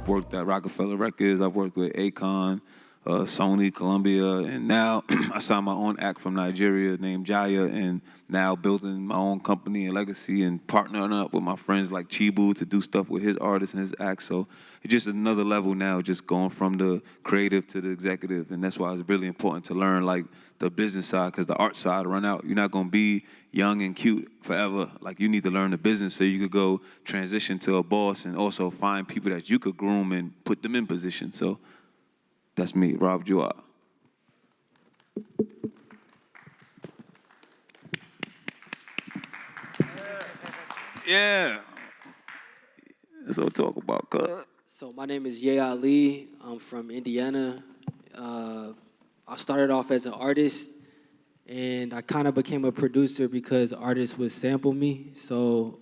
I've worked at Rockefeller Records, I've worked with Akon, Sony, Columbia, and now I signed my own act from Nigeria named Jaya, and now building my own company and legacy and partnering up with my friends like Chibu to do stuff with his artists and his acts. So it's just another level now, just going from the creative to the executive, and that's why it's really important to learn like the business side, because the art side run out. You're not gonna be young and cute forever. Like, you need to learn the business so you could go transition to a boss and also find people that you could groom and put them in position. So that's me, Rob Jua. Yeah. That's what I talk about, cuz. So my name is Ye Ali. I'm from Indiana. I started off as an artist, and I kind of became a producer because artists would sample me. So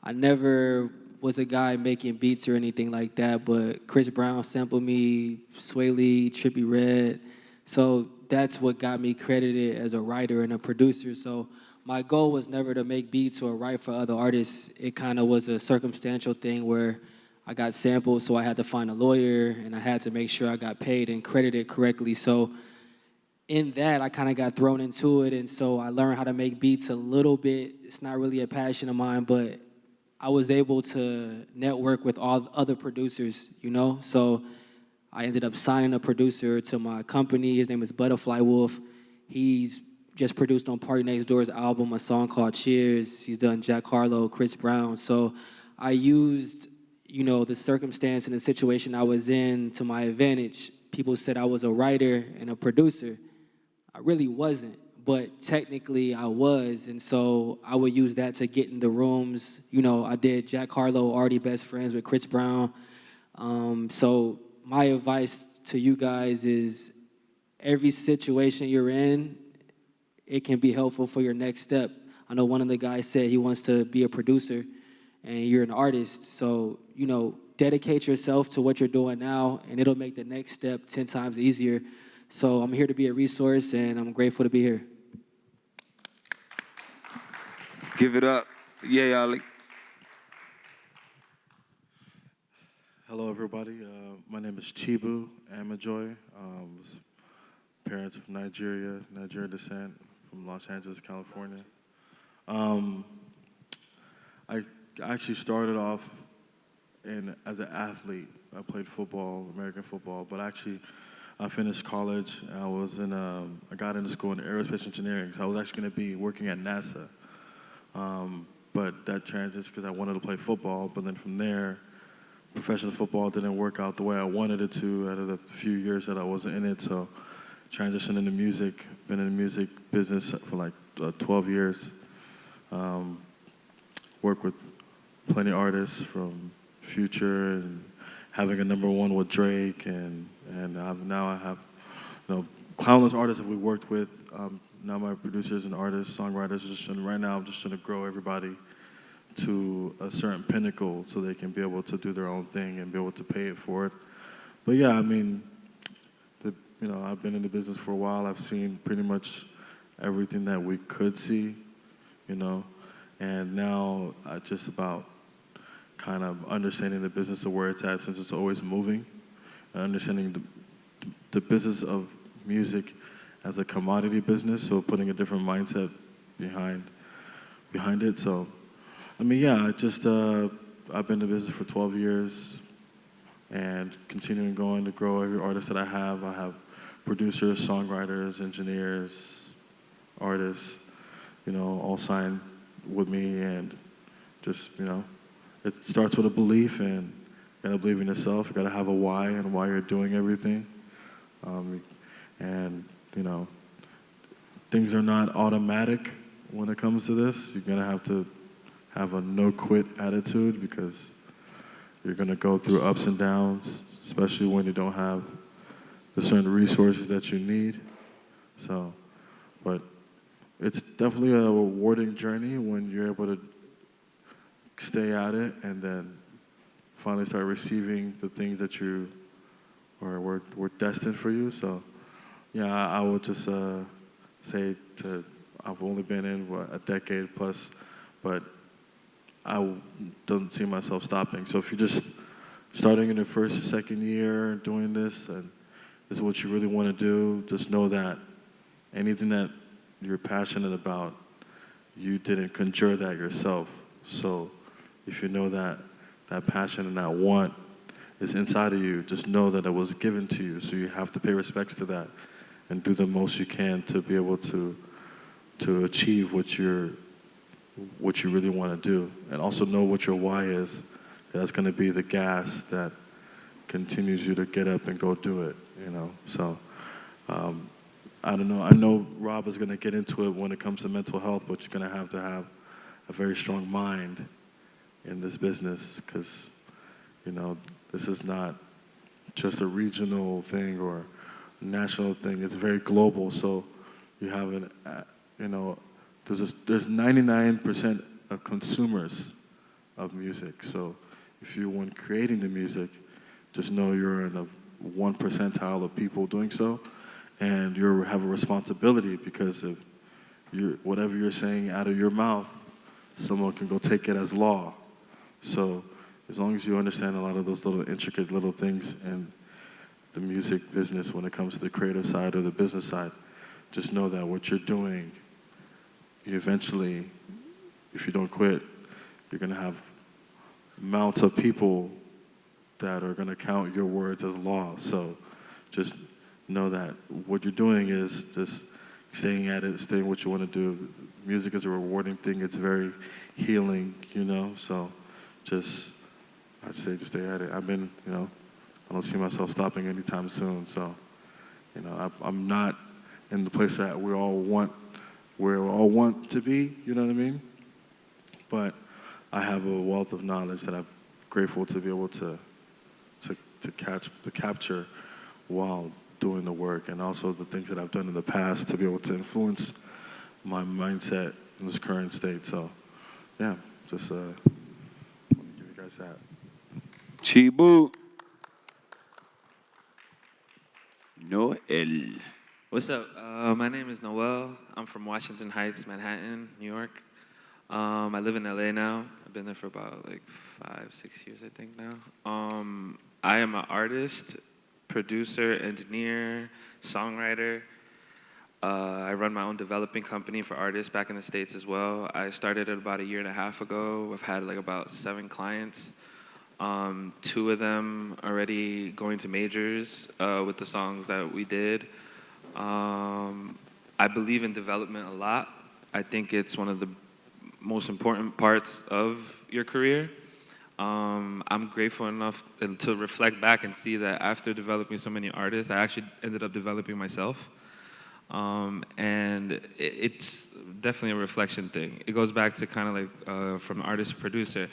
I never was a guy making beats or anything like that, but Chris Brown sampled me, Sway Lee, Trippie Redd. So that's what got me credited as a writer and a producer. So my goal was never to make beats or write for other artists. It kind of was a circumstantial thing where I got sampled, so I had to find a lawyer, and I had to make sure I got paid and credited correctly. So in that, I kind of got thrown into it, and so I learned how to make beats a little bit. It's not really a passion of mine, but I was able to network with all other producers, you know? So I ended up signing a producer to my company. His name is Butterfly Wolf. He's just produced on Party Next Door's album a song called Cheers. He's done Jack Harlow, Chris Brown. So I used, you know, the circumstance and the situation I was in to my advantage. People said I was a writer and a producer. I really wasn't, but technically I was, and so I would use that to get in the rooms. You know, I did Jack Harlow, already best friends with Chris Brown. So my advice to you guys is every situation you're in, it can be helpful for your next step. I know one of the guys said he wants to be a producer, and you're an artist. So, you know, dedicate yourself to what you're doing now, and it'll make the next step 10 times easier. So I'm here to be a resource, and I'm grateful to be here. Give it up. Yeah, Ali. Hello, everybody. My name is Chibu Amajoy. Parents from Nigerian descent, from Los Angeles, California. I actually started off as an athlete. I played football, American football, but actually I finished college. I got into school in aerospace engineering, so I was actually going to be working at NASA. But that transitioned because I wanted to play football, but then from there, professional football didn't work out the way I wanted it to out of the few years that I wasn't in it, so transitioned into music. Been in the music business for like 12 years. Worked with plenty of artists from Future and having a #1 with Drake, and now I have, you know, countless artists that we worked with. Now my producers and artists, songwriters, right now I'm just trying to grow everybody to a certain pinnacle so they can be able to do their own thing and be able to pay it for it. But yeah, I mean, you know, I've been in the business for a while. I've seen pretty much everything that we could see, you know, and now just about kind of understanding the business of where it's at, since it's always moving, and understanding the business of music as a commodity business, so putting a different mindset behind it. So, I mean, yeah, I've been in the business for 12 years and continuing going to grow every artist that I have. I have producers, songwriters, engineers, artists, you know, all signed with me, and just, you know, it starts with a belief, and you gotta believe in yourself. You gotta have a why and why you're doing everything. And, you know, things are not automatic when it comes to this. You're gonna have to have a no-quit attitude, because you're gonna go through ups and downs, especially when you don't have the certain resources that you need. So, but it's definitely a rewarding journey when you're able to stay at it and then finally start receiving the things that you were destined for you. So, yeah, I would just say I've only been in a decade plus, but I don't see myself stopping. So if you just starting in your first, second year doing this, and this is what you really want to do, just know that anything that you're passionate about, you didn't conjure that yourself. So if you know that that passion and that want is inside of you, just know that it was given to you. So you have to pay respects to that and do the most you can to be able to achieve what you really want to do. And also know what your why is. That's going to be the gas that continues you to get up and go do it, you know. So I don't know. I know Rob is going to get into it when it comes to mental health, but you're going to have a very strong mind in this business because, you know, this is not just a regional thing or a national thing. It's very global. So you have you know, there's 99% of consumers of music. So if you're one creating the music, just know you're in a 1 percentile of people doing so, and you have a responsibility because if whatever you're saying out of your mouth, someone can go take it as law. So as long as you understand a lot of those little intricate little things in the music business when it comes to the creative side or the business side, just know that what you're doing, you eventually, if you don't quit, you're going to have amounts of people that are going to count your words as law. So just know that what you're doing is just staying at it, staying what you want to do. Music is a rewarding thing. It's very healing, you know. So I'd say just stay at it. I've been, you know, I don't see myself stopping anytime soon. So, you know, I'm not in the place that we all want to be, you know what I mean? But I have a wealth of knowledge that I'm grateful to be able to capture while doing the work, and also the things that I've done in the past to be able to influence my mindset in this current state. So, yeah, just want to give you guys that. Chibu. Noel. What's up? My name is Noel. I'm from Washington Heights, Manhattan, New York. I live in LA now. I've been there for about like 5-6 years, I think now. I am an artist, producer, engineer, songwriter. I run my own developing company for artists back in the States as well. I started it about 1.5 years ago. I've had like about 7 clients. 2 of them already going to majors with the songs that we did. I believe in development a lot. I think it's one of the most important parts of your career. I'm grateful enough to reflect back and see that after developing so many artists, I actually ended up developing myself. And it's definitely a reflection thing. It goes back to kind of like from artist to producer.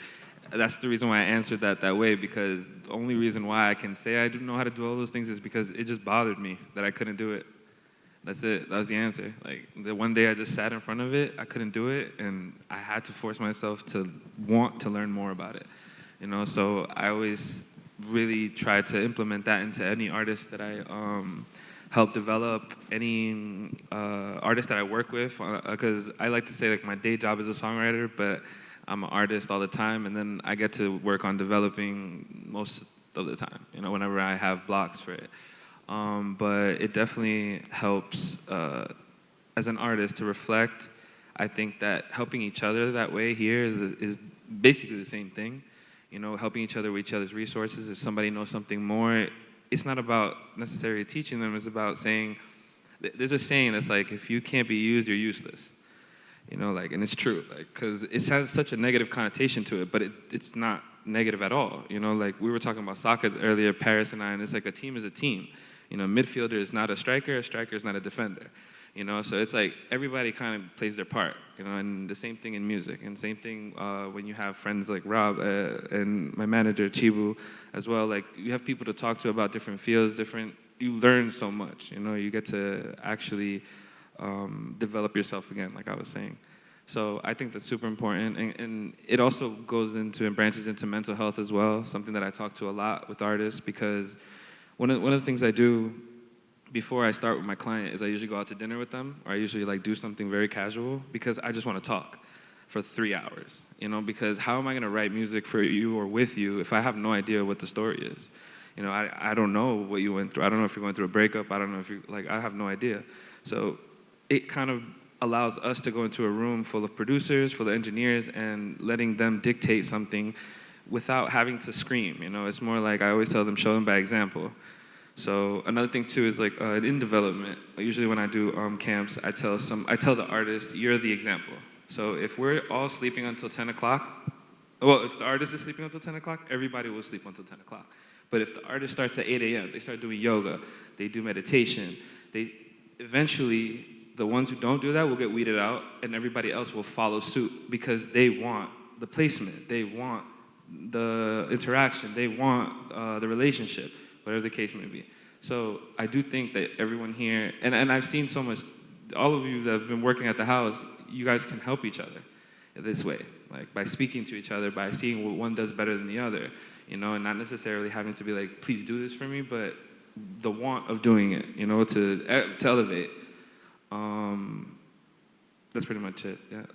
That's the reason why I answered that way, because the only reason why I can say I do know how to do all those things is because it just bothered me that I couldn't do it. That's it. That was the answer. Like, the one day I just sat in front of it, I couldn't do it, and I had to force myself to want to learn more about it. You know, so I always really try to implement that into any artist that I help develop, any artist that I work with, because I like to say, like, my day job is a songwriter, but I'm an artist all the time, and then I get to work on developing most of the time, you know, whenever I have blocks for it. But it definitely helps as an artist to reflect. I think that helping each other that way here is basically the same thing. You know, helping each other with each other's resources. If somebody knows something more, it's not about necessarily teaching them. It's about saying, there's a saying that's like, if you can't be used, you're useless. You know, like, and it's true, like, because it has such a negative connotation to it, but it's not negative at all. You know, like, we were talking about soccer earlier, Paris and I, and it's like a team is a team. You know, midfielder is not a striker is not a defender. You know, so it's like everybody kind of plays their part, you know, and the same thing in music, and same thing when you have friends like Rob and my manager, Chibu, as well. Like, you have people to talk to about different fields, you learn so much, you know, you get to actually develop yourself again, like I was saying. So I think that's super important, and it also goes into and branches into mental health as well, something that I talk to a lot with artists, because one of the things I do before I start with my client is I usually go out to dinner with them, or I usually like do something very casual because I just want to talk. for 3 hours, you know, because how am I gonna write music for you or with you if I have no idea what the story is? You know, I don't know what you went through. I don't know if you're going through a breakup. I don't know if you, like, I have no idea. So it kind of allows us to go into a room full of producers, full of engineers, and letting them dictate something without having to scream, you know? It's more like, I always tell them, show them by example. So another thing too is like in development, usually when I do camps, I tell the artist, you're the example. So if we're all sleeping until 10 o'clock, well, if the artist is sleeping until 10 o'clock, everybody will sleep until 10 o'clock. But if the artist starts at 8 a.m., they start doing yoga, they do meditation, eventually, the ones who don't do that will get weeded out, and everybody else will follow suit because they want the placement, they want the interaction, they want the relationship, whatever the case may be. So I do think that everyone here, and I've seen so much, all of you that have been working at the house, you guys can help each other this way, like by speaking to each other, by seeing what one does better than the other, you know, and not necessarily having to be like, please do this for me, but the want of doing it, you know, to elevate. That's pretty much it, yeah.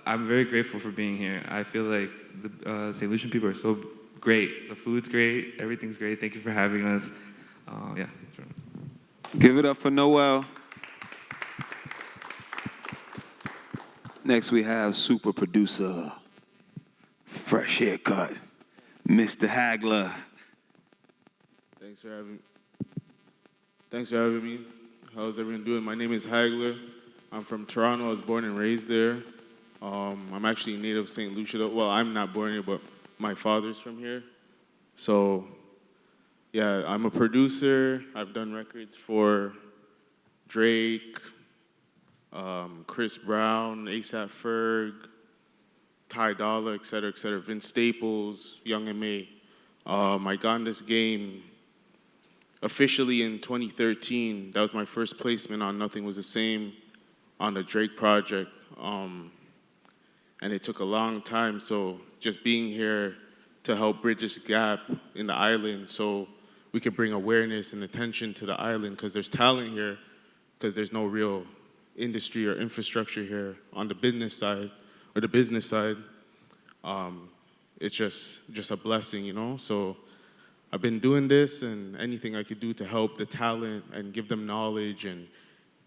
I'm very grateful for being here. I feel like the St. Lucian people are so great. The food's great, everything's great. Thank you for having us. Yeah, that's right. Give it up for Noel. Next we have super producer, fresh haircut, Mr. Hagler. Thanks for having me. How's everyone doing? My name is Hagler. I'm from Toronto. I was born and raised there. I'm actually native of St. Lucia. Well, I'm not born here, but my father's from here. So, yeah, I'm a producer. I've done records for Drake, Chris Brown, ASAP Ferg, Ty Dolla, et cetera, Vince Staples, Young M.A. I got in this game officially in 2013. That was my first placement on Nothing Was the Same on the Drake project. And it took a long time, so just being here to help bridge this gap in the island so we could bring awareness and attention to the island, because there's talent here, because there's no real industry or infrastructure here on the business side. It's just a blessing, you know? So I've been doing this, and anything I could do to help the talent and give them knowledge and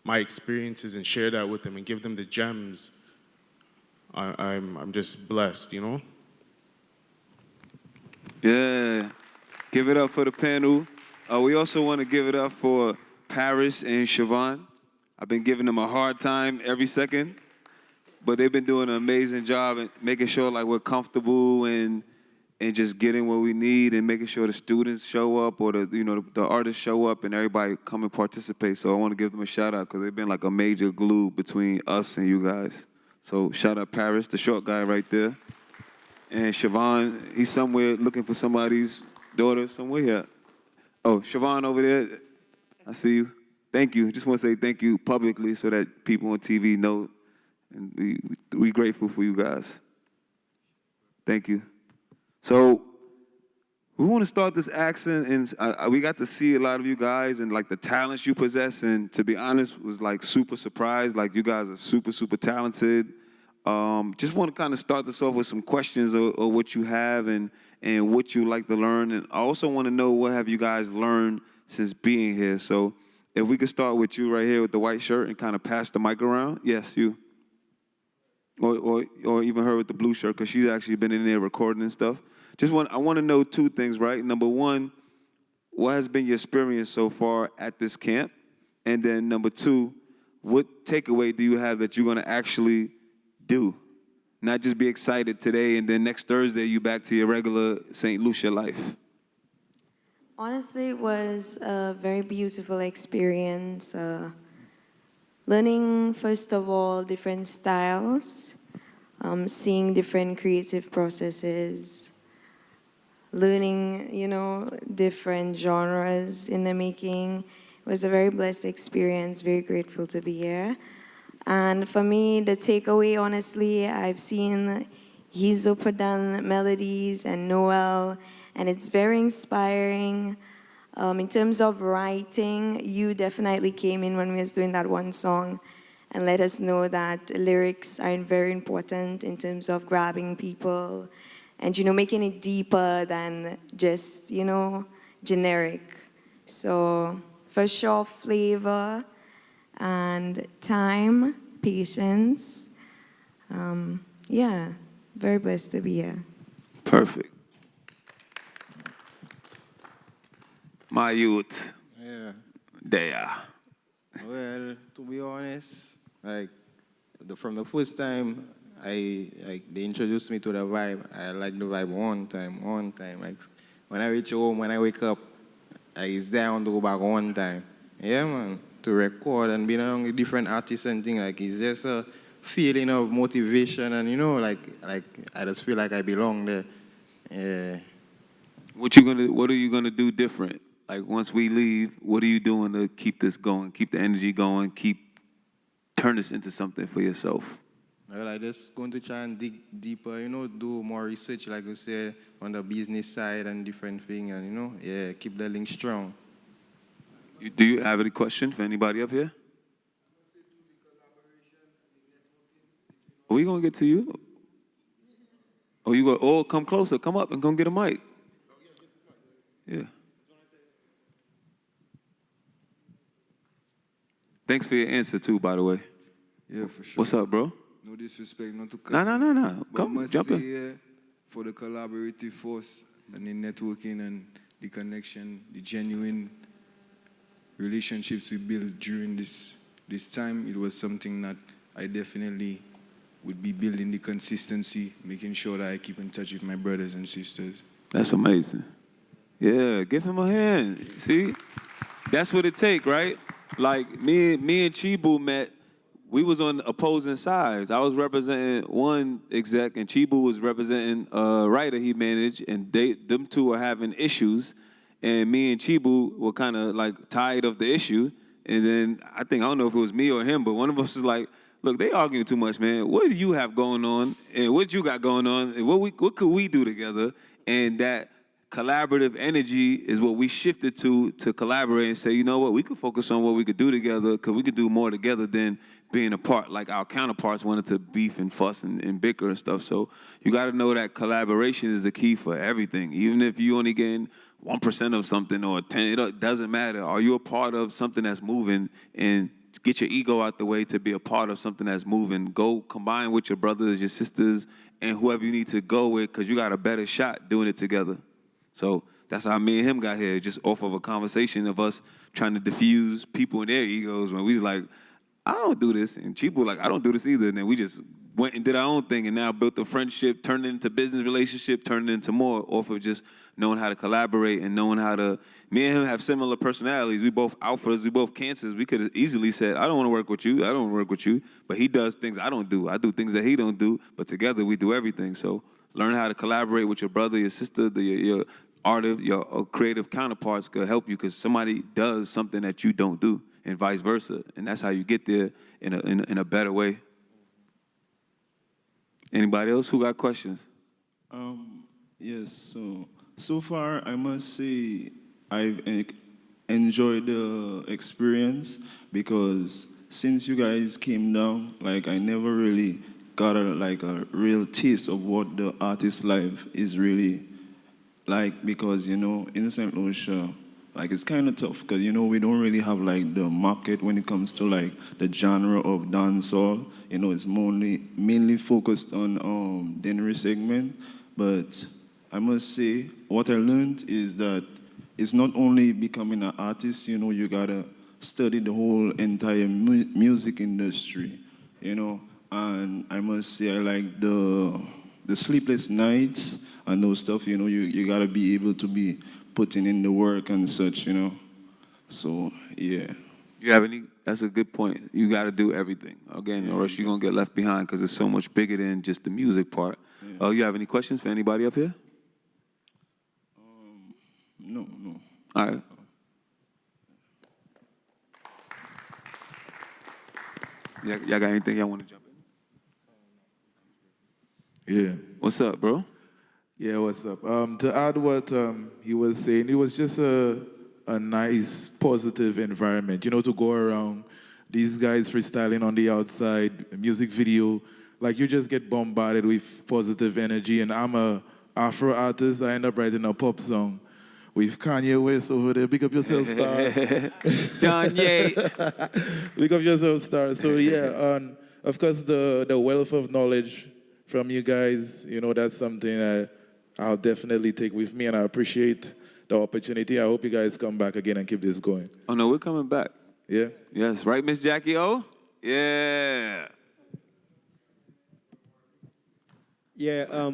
my experiences and share that with them and give them the gems, I'm just blessed, you know? Yeah, give it up for the panel. We also want to give it up for Paris and Siobhan. I've been giving them a hard time every second, but they've been doing an amazing job at making sure like we're comfortable and just getting what we need and making sure the students show up or the artists show up and everybody come and participate. So I want to give them a shout out because they've been like a major glue between us and you guys. So shout out Paris, the short guy right there. And Siobhan, he's somewhere looking for somebody's daughter somewhere here. Oh, Siobhan over there, I see you. Thank you. Just want to say thank you publicly so that people on TV know. And we grateful for you guys. Thank you. So we want to start this action, and we got to see a lot of you guys and like the talents you possess. And to be honest, was like super surprised. Like you guys are super, super talented. Just want to kind of start this off with some questions of what you have and what you like to learn. And I also want to know what have you guys learned since being here. So if we could start with you right here with the white shirt and kind of pass the mic around. Yes, you. Or even her with the blue shirt, because she's actually been in there recording and stuff. I want to know two things, right? Number one, what has been your experience so far at this camp? And then number two, what takeaway do you have that you're going to actually do? Not just be excited today and then next Thursday you back to your regular St. Lucia life. Honestly, it was a very beautiful experience. Learning, first of all, different styles, seeing different creative processes, learning, different genres in the making. It was a very blessed experience, very grateful to be here. And for me, the takeaway, honestly, I've seen Hizo put down melodies and Noel, and it's very inspiring. In terms of writing, you definitely came in when we was doing that one song and let us know that lyrics are very important in terms of grabbing people and, making it deeper than just, generic. So for sure, flavor and time, patience. Yeah, very blessed to be here. Perfect. My youth, Yeah. there. Well, to be honest, from the first time they introduced me to the vibe, I like the vibe one time. Like when I reach home, when I wake up, it's there I want to go back one time. Yeah, man. To record and be around with different artists and things, like it's just a feeling of motivation and like I just feel like I belong there. Yeah. What are you gonna do different? Like once we leave, what are you doing to keep this going, keep the energy going, turn this into something for yourself? Well, I just going to try and dig deeper, do more research, like you said, on the business side and different things, and yeah, keep the link strong. Do you have any question for anybody up here? Are we gonna get to you? Oh, you go. Oh, come closer. Come up and come get a mic. Yeah. Thanks for your answer too, by the way. Yeah, for sure. What's up, bro? No disrespect, not to cut No. But Come, must jump say, in. for the collaborative force and the networking and the connection, the genuine relationships we built during this time, it was something that I definitely would be building the consistency, making sure that I keep in touch with my brothers and sisters. That's amazing. Yeah, give him a hand. See, that's what it take, right? Like me and Chibu met. We was on opposing sides. I was representing one exec, and Chibu was representing a writer he managed, and them two were having issues, and me and Chibu were kind of like tired of the issue. And then I don't know if it was me or him, but one of us was like, "Look, they arguing too much, man. What do you have going on, and what you got going on, and what could we do together?" And that collaborative energy is what we shifted to collaborate and say, you know what, we could focus on what we could do together because we could do more together than being apart. Like our counterparts wanted to beef and fuss and bicker and stuff. So you got to know that collaboration is the key for everything. Even if you only getting 1% of something or 10, it doesn't matter. Are you a part of something that's moving? And get your ego out the way to be a part of something that's moving. Go combine with your brothers, your sisters, and whoever you need to go with because you got a better shot doing it together. So that's how me and him got here, just off of a conversation of us trying to diffuse people and their egos when we was like, I don't do this. And Chibu was like, I don't do this either. And then we just went and did our own thing and now built a friendship, turned it into business relationship, turned it into more off of just knowing how to collaborate and knowing how to, me and him have similar personalities. We both alphas, we both cancers. We could have easily said, I don't want to work with you. I don't want to work with you. But he does things I don't do. I do things that he don't do. But together we do everything. So learn how to collaborate with your brother, your sister, your artist, your creative counterparts could help you because somebody does something that you don't do, and vice versa, and that's how you get there in a better way. Anybody else who got questions? Yes. So far, I must say I've enjoyed the experience because since you guys came down, like I never really got a real taste of what the artist life is really like because, in St. Lucia, like it's kind of tough because, we don't really have like the market when it comes to like the genre of dancehall. It's mainly focused on Dennery segment. But I must say, what I learned is that it's not only becoming an artist, you gotta study the whole entire music industry, and I must say I like the sleepless nights and those stuff, you gotta be able to be putting in the work and such, So yeah. You have any? That's a good point. You got to do everything again, or else you're gonna get left behind because it's so much bigger than just the music part. Yeah. You have any questions for anybody up here? No. All right. Y'all got anything y'all want to jump in? Yeah. What's up, bro? Yeah, what's up? To add what he was saying, it was just a nice, positive environment, to go around these guys freestyling on the outside, a music video, like you just get bombarded with positive energy. And I'm a Afro artist. I end up writing a pop song with Kanye West over there. Big up yourself, star. Kanye. Big up yourself, star. So yeah, of course the wealth of knowledge from you guys, you know, that's something I'll definitely take with me, and I appreciate the opportunity. I hope you guys come back again and keep this going. Oh, no, we're coming back. Yeah? Yes, right, Miss Jackie O? Yeah. Yeah,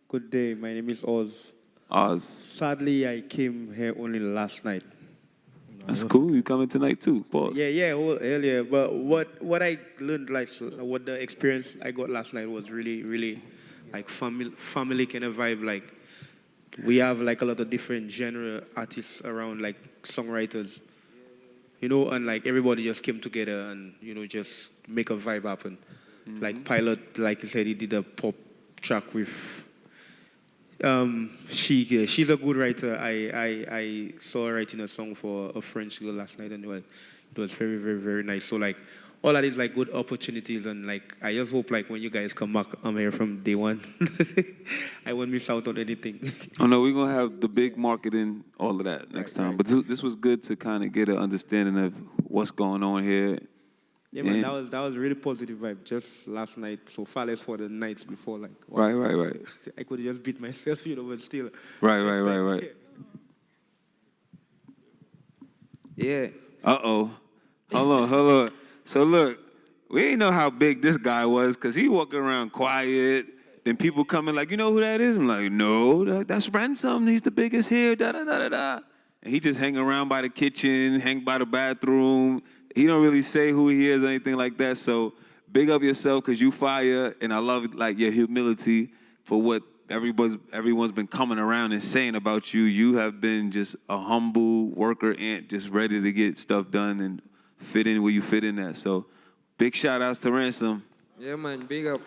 good day. My name is Oz. Oz. Sadly, I came here only last night. That's cool. You coming tonight too. Pause. Yeah, well, earlier. But what I learned, like, what the experience I got last night was really, really, like, family kind of vibe. Like, we have, like, a lot of different genre artists around, like, songwriters. You know, and, like, everybody just came together and, you know, just make a vibe happen. Like, Pilot, like you said, he did a pop track with she's a good writer. I saw her writing a song for a French girl last night, and it was very, very, very nice. So, like, all that is, like, good opportunities, and, like, I just hope, like, when you guys come back, I'm here from day one. I won't miss out on anything. Oh, no, we're going to have the big marketing, all of that next time. But this was good to kind of get an understanding of what's going on here. Yeah, man, that was really positive vibe just last night. So far less for the nights before, like, wow. Right. I could have just beat myself, you know, but still. Right. Yeah. Uh-oh. Hold on. So look, we ain't know how big this guy was because he walking around quiet. Then people coming like, you know who that is? I'm like, no, that's Ransom. He's the biggest here, da-da-da-da-da. And he just hang around by the kitchen, hang by the bathroom. He don't really say who he is or anything like that. So big up yourself because you fire. And I love, like, your humility for what everyone's been coming around and saying about you. You have been just a humble worker ant, just ready to get stuff done and fit in where you fit in at. So big shout outs to Ransom. Yeah, man, big up.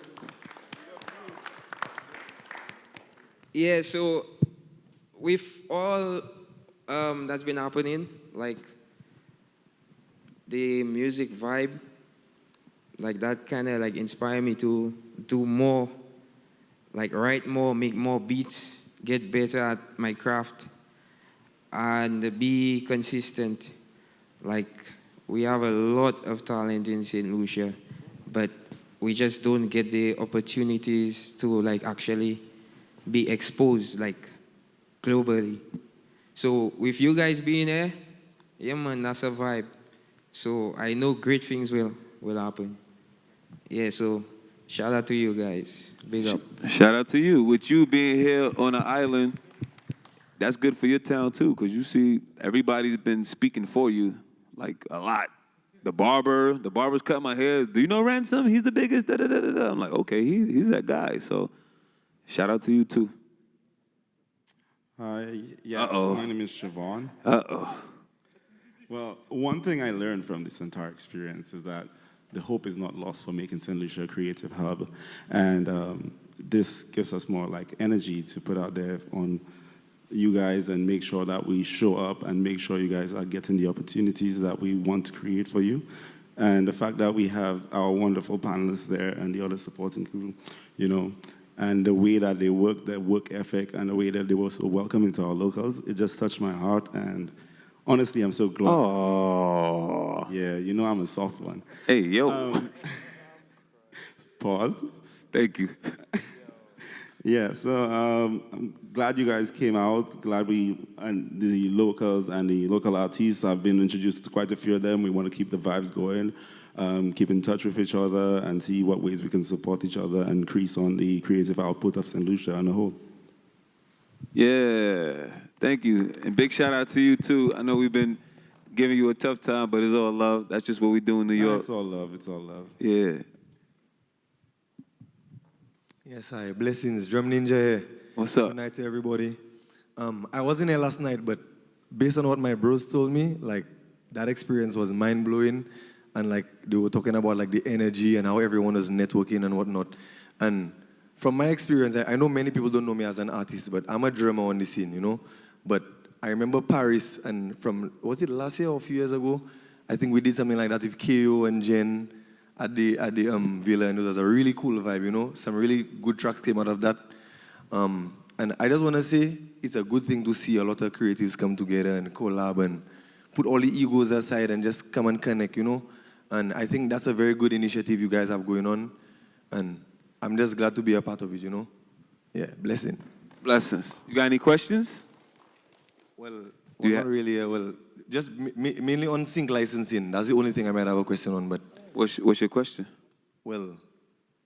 Yeah, so with all that's been happening, like the music vibe, like that kind of like inspired me to do more, like write more, make more beats, get better at my craft, and be consistent. Like, we have a lot of talent in St. Lucia, but we just don't get the opportunities to, like, actually be exposed, like, globally. So with you guys being here, yeah, man, that's a vibe. So I know great things will happen. Yeah, so shout out to you guys. Big up. Shout out to you. With you being here on the island, that's good for your town too, because you see everybody's been speaking for you, like, a lot. The barber's cut my hair. Do you know Ransom? He's the biggest, da-da-da-da-da. I'm like, okay, he's that guy. So shout out to you too. Yeah, Uh-oh. My name is Siobhan. Uh-oh. Well, one thing I learned from this entire experience is that the hope is not lost for making St. Lucia a creative hub. And this gives us more, like, energy to put out there on you guys and make sure that we show up and make sure you guys are getting the opportunities that we want to create for you. And the fact that we have our wonderful panelists there and the other supporting crew, you know, and the way that they work, their work ethic, and the way that they were so welcoming to our locals, it just touched my heart. And honestly, I'm so glad. Oh. Yeah, you know I'm a soft one. Hey, yo. Pause. Thank you. Yeah, so I'm glad you guys came out. Glad and the locals and the local artists have been introduced to quite a few of them. We want to keep the vibes going, keep in touch with each other, and see what ways we can support each other and increase on the creative output of St. Lucia on the whole. Yeah, thank you. And big shout out to you too. I know we've been giving you a tough time, but it's all love. That's just what we do in New York. It's all love. It's all love. Yeah. Yes, hi. Blessings. Drum Ninja here. What's up? Good night to everybody. I wasn't here last night, but based on what my bros told me, like, that experience was mind-blowing. And, like, they were talking about, like, the energy and how everyone was networking and whatnot. And from my experience, I know many people don't know me as an artist, but I'm a drummer on the scene, you know? But I remember Paris, and was it last year or a few years ago? I think we did something like that with KO and Jen at the Villa, and it was a really cool vibe, you know. Some really good tracks came out of that. And I just want to say it's a good thing to see a lot of creatives come together and collab and put all the egos aside and just come and connect, you know. And I think that's a very good initiative you guys have going on. And I'm just glad to be a part of it, you know. Yeah, blessing. Blessings. You got any questions? Well, Yeah. not really. Well, just mainly on sync licensing. That's the only thing I might have a question on. But What's your question? well,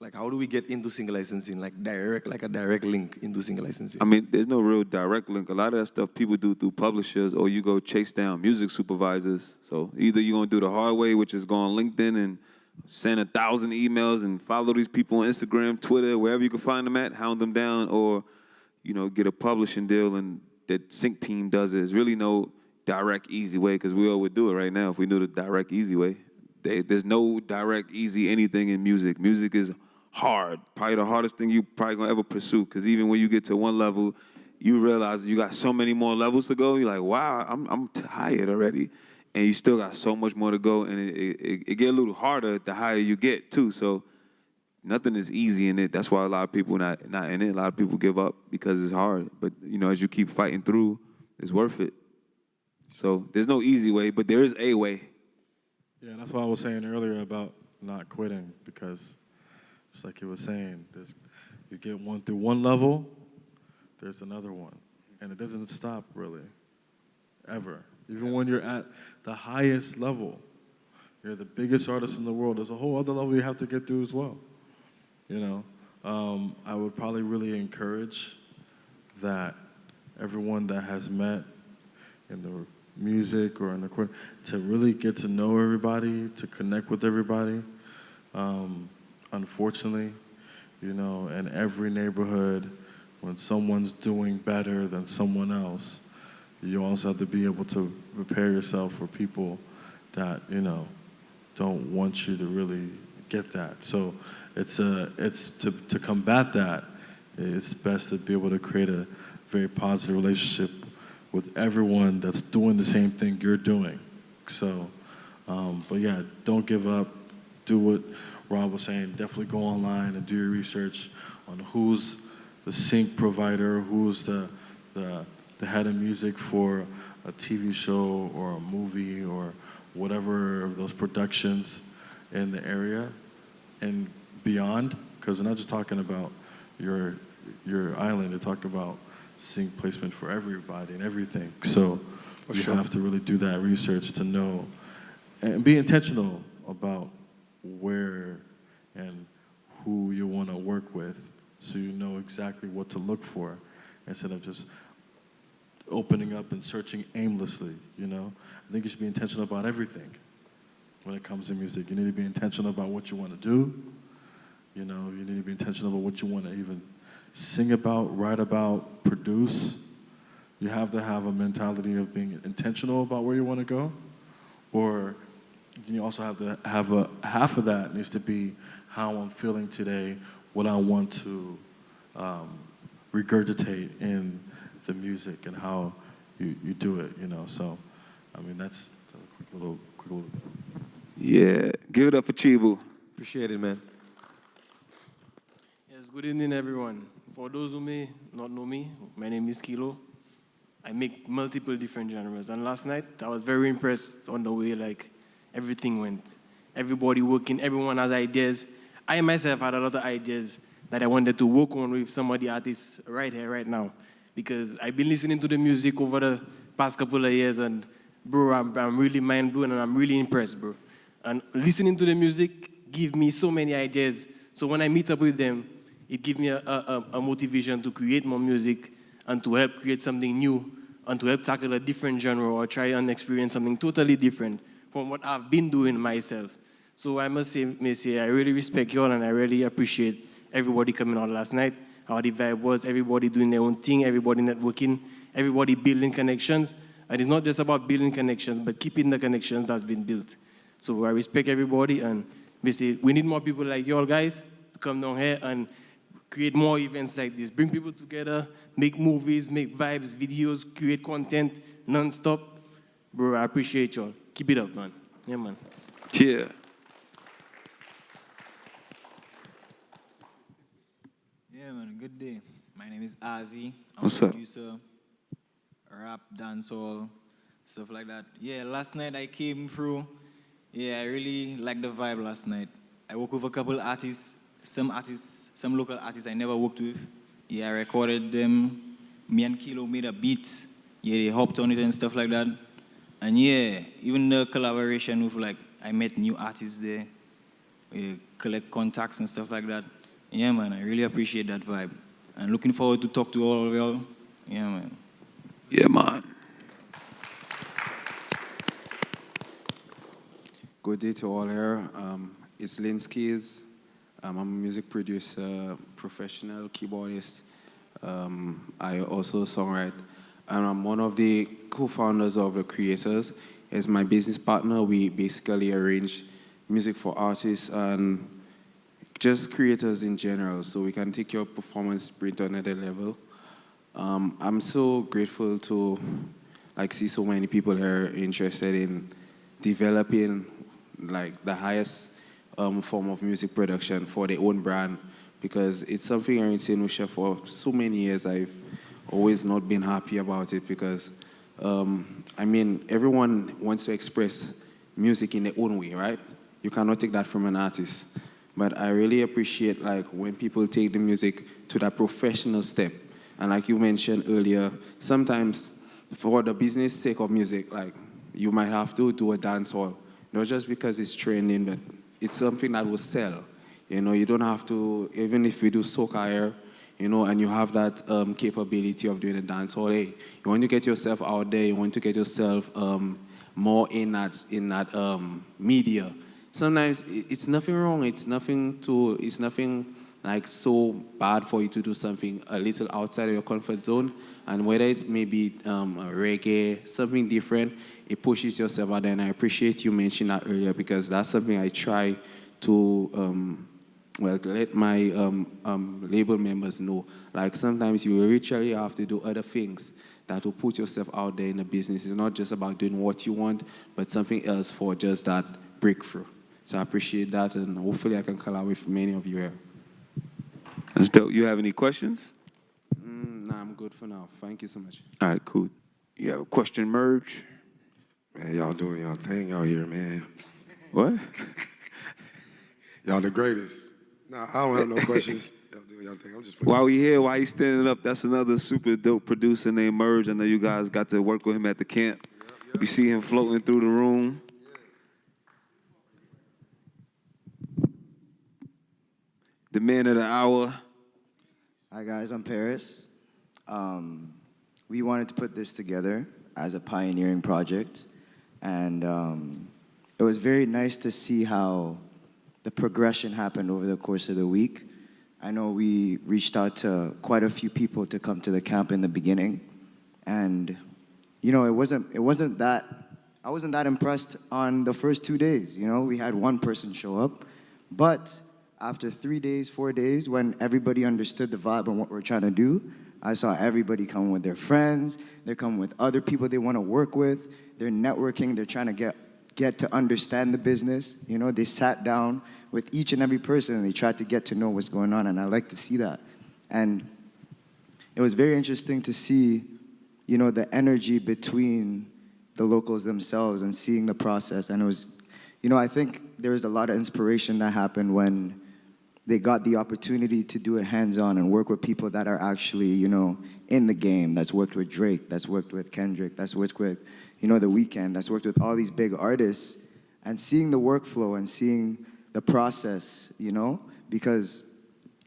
like how do we get into single licensing? Like a direct link into single licensing. I mean, there's no real direct link. A lot of that stuff people do through publishers, or you go chase down music supervisors. So either you're gonna do the hard way, which is go on LinkedIn and send 1,000 emails and follow these people on Instagram, Twitter, wherever you can find them at, hound them down, or get a publishing deal, and that sync team does it. There's really no direct, easy way, because we all would do it right now if we knew the direct, easy way. There's no direct, easy anything in music. Music is hard, probably the hardest thing you probably gonna ever pursue, because even when you get to one level, you realize you got so many more levels to go. You're like, wow, I'm tired already, and you still got so much more to go, and it get a little harder the higher you get too. So nothing is easy in it. That's why a lot of people not in it. A lot of people give up because it's hard. But as you keep fighting through, it's worth it. So there's no easy way, but there is a way. Yeah, that's what I was saying earlier about not quitting, because just like you were saying, you get one through one level, there's another one. And it doesn't stop, really, ever. Even when you're at the highest level, you're the biggest artist in the world, there's a whole other level you have to get through as well. I would probably really encourage that everyone that has met in the music or in the to really get to know everybody, to connect with everybody. Unfortunately, in every neighborhood, when someone's doing better than someone else, you also have to be able to prepare yourself for people that, don't want you to really get that. So it's to combat that, it's best to be able to create a very positive relationship with everyone that's doing the same thing you're doing. So, but yeah, don't give up. Do what Rob was saying. Definitely go online and do your research on who's the sync provider, who's the head of music for a TV show or a movie or whatever of those productions in the area and beyond. Because we're not just talking about your island. They're talking about sync placement for everybody and everything. So you have to really do that research to know and be intentional about where and who you want to work with, so you know exactly what to look for instead of just opening up and searching aimlessly. I think you should be intentional about everything when it comes to music. You need to be intentional about what you want to do. You need to be intentional about what you want to even sing about, write about, produce. You have to have a mentality of being intentional about where you want to go, or you also have to have half of that needs to be how I'm feeling today, what I want to regurgitate in the music and how you do it. So I mean that's a quick little. Yeah, give it up for Chibu. Appreciate it, man. Yes, good evening, everyone. For those who may not know me, my name is Kilo. I make multiple different genres. And last night, I was very impressed on the way, everything went. Everybody working, everyone has ideas. I myself had a lot of ideas that I wanted to work on with some of the artists right here, right now. Because I've been listening to the music over the past couple of years, and, bro, I'm really mind-blown, and I'm really impressed, bro. And listening to the music give me so many ideas. So when I meet up with them, it gives me a motivation to create more music and to help create something new and to help tackle a different genre or try and experience something totally different from what I've been doing myself. So I must say, I really respect y'all and I really appreciate everybody coming out last night, how the vibe was, everybody doing their own thing, everybody networking, everybody building connections. And it's not just about building connections, but keeping the connections that's been built. So I respect everybody and we need more people like y'all guys to come down here and create more events like this. Bring people together, make movies, make vibes, videos, create content non-stop. Bro, I appreciate y'all. Keep it up, man. Yeah, man. Yeah. Yeah, man, good day. My name is Ozzy. I'm What's a up? producer, rap, dancehall, stuff like that. Yeah, last night I came through. Yeah, I really liked the vibe last night. I worked with a couple artists, some local artists I never worked with. Yeah, I recorded them. Me and Kilo made a beat. Yeah, they hopped on it and stuff like that. And yeah, even the collaboration with like, I met new artists there. We collect contacts and stuff like that. Yeah, man, I really appreciate that vibe. And looking forward to talk to all of y'all. Yeah, man. Yeah, man. Good day to all here. It's Linsky's. I'm a music producer, professional keyboardist. I also songwrite. And I'm one of the co-founders of The Creators. As my business partner, we basically arrange music for artists and just creators in general, so we can take your performance to another level. I'm so grateful to see so many people here interested in developing the highest form of music production for their own brand, because it's something here in St. Lucia for so many years. I've always not been happy about it because, everyone wants to express music in their own way, right? You cannot take that from an artist. But I really appreciate when people take the music to that professional step. And like you mentioned earlier, sometimes for the business sake of music, you might have to do a dance hall, not just because it's trending, but it's something that will sell. You don't have to, even if we do soca here, and you have that capability of doing a dance hall, hey, you want to get yourself out there, you want to get yourself more in that media. Sometimes it's nothing wrong. It's nothing so bad for you to do something a little outside of your comfort zone. And whether it may be reggae, something different, it pushes yourself out there. And I appreciate you mentioning that earlier, because that's something I try to let my label members know. Sometimes you literally have to do other things that will put yourself out there in the business. It's not just about doing what you want, but something else for just that breakthrough. So I appreciate that, and hopefully I can collab with many of you here. That's dope. You have any questions? Nah, I'm good for now. Thank you so much. All right, cool. You have a question, Merge? Man, y'all doing y'all thing out here, man. What? Y'all the greatest. Nah, I don't have no questions. Y'all doing y'all thing. I'm just While we here, while you standing up, that's another super dope producer named Merge. I know you guys got to work with him at the camp. Yep. You see him floating through the room. The man of the hour. Hi guys, I'm Paris. We wanted to put this together as a pioneering project, and it was very nice to see how the progression happened over the course of the week. I know we reached out to quite a few people to come to the camp in the beginning, and it wasn't that I wasn't that impressed on the first 2 days. We had one person show up, but after 3 days, 4 days, when everybody understood the vibe and what we're trying to do, I saw everybody come with their friends. They're coming with other people they want to work with. They're networking. They're trying to get to understand the business. They sat down with each and every person and they tried to get to know what's going on, and I like to see that. And it was very interesting to see, the energy between the locals themselves and seeing the process. And it was, I think there was a lot of inspiration that happened when they got the opportunity to do it hands-on and work with people that are actually, in the game, that's worked with Drake, that's worked with Kendrick, that's worked with, The Weeknd, that's worked with all these big artists, and seeing the workflow and seeing the process, because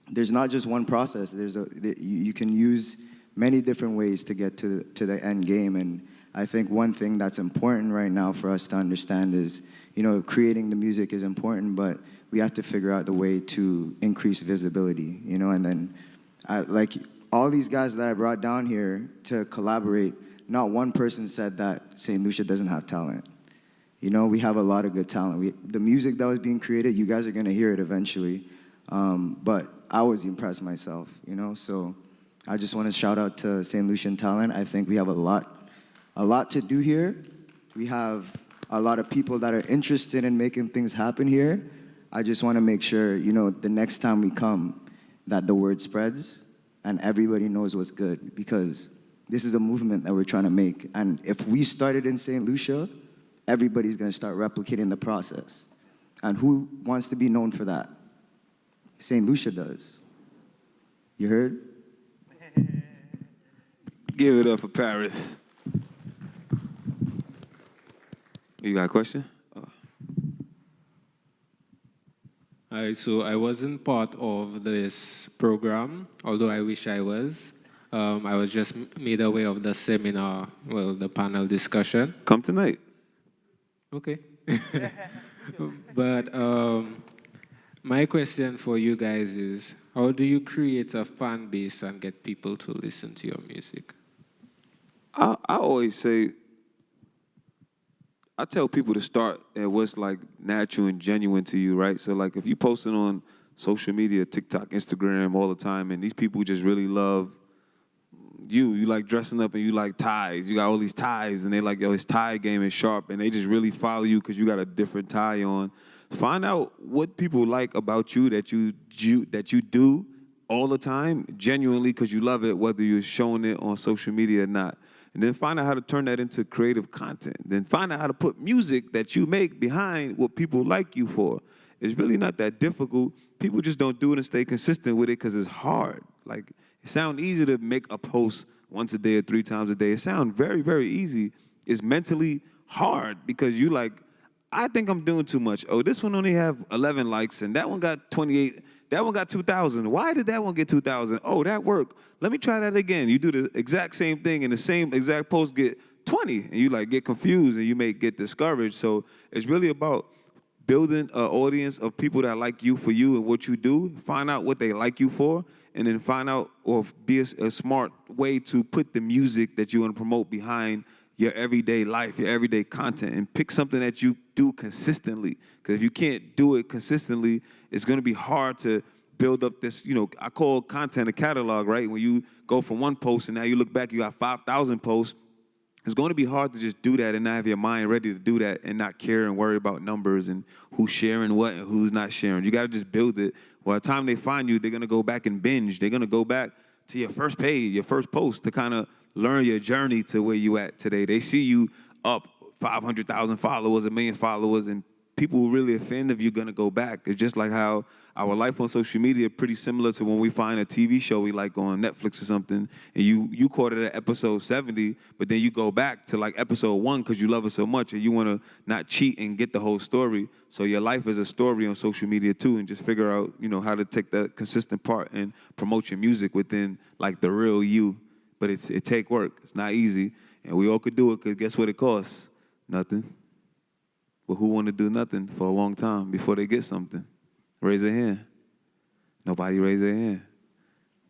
there's not just one process. You can use many different ways to get to the end game. And I think one thing that's important right now for us to understand is, creating the music is important, but we have to figure out the way to increase visibility, and then all these guys that I brought down here to collaborate, not one person said that St. Lucia doesn't have talent. We have a lot of good talent. The music that was being created, you guys are gonna hear it eventually, but I was impressed myself, so I just want to shout out to St. Lucian talent. I think we have a lot to do here. We have a lot of people that are interested in making things happen here. I just want to make sure, you know, the next time we come, that the word spreads and everybody knows what's good, because this is a movement that we're trying to make. And if we started in St. Lucia, everybody's going to start replicating the process. And who wants to be known for that? St. Lucia does. You heard? Give it up for Paris. You got a question? So I wasn't part of this program, although I wish I was. I was just made aware of the seminar, well, the panel discussion. Come tonight. Okay. But my question for you guys is, how do you create a fan base and get people to listen to your music? I always say, I tell people to start at what's like natural and genuine to you, right? So like if you posting on social media, TikTok, Instagram all the time, and these people just really love you like dressing up and you like ties. You got all these ties and they like, yo, his tie game is sharp, and they just really follow you because you got a different tie on. Find out what people like about you that you do all the time, genuinely because you love it, whether you're showing it on social media or not. And then find out how to turn that into creative content. Then find out how to put music that you make behind what people like you for. It's really not that difficult. People just don't do it and stay consistent with it because it's hard. Like, it sounds easy to make a post once a day or 3 times a day. It sounds very, very easy. It's mentally hard because you like, I think I'm doing too much. Oh, this one only have 11 likes and that one got 28. That one got 2,000. Why did that one get 2,000? Oh, that worked. Let me try that again. You do the exact same thing and the same exact post get 20. And you like get confused and you may get discouraged. So it's really about building an audience of people that like you for you and what you do. Find out what they like you for, and then find out or be a smart way to put the music that you want to promote behind your everyday life, your everyday content, and pick something that you do consistently. Because if you can't do it consistently, it's going to be hard to build up this, I call content a catalog, right? When you go from one post and now you look back, you got 5,000 posts. It's going to be hard to just do that and not have your mind ready to do that and not care and worry about numbers and who's sharing what and who's not sharing. You got to just build it. By the time they find you, they're going to go back and binge. They're going to go back to your first page, your first post, to kind of learn your journey to where you at today. They see you up 500,000 followers, 1 million followers, and people who really offend of you going to go back. It's just like how our life on social media pretty similar to when we find a TV show we like on Netflix or something, and you caught it at episode 70, but then you go back to like episode 1 because you love it so much and you want to not cheat and get the whole story. So your life is a story on social media too, and just figure out, how to take that consistent part and promote your music within like the real you. But it take work. It's not easy, and we all could do it because guess what it costs? Nothing. But who want to do nothing for a long time before they get something? Raise their hand. Nobody raise their hand.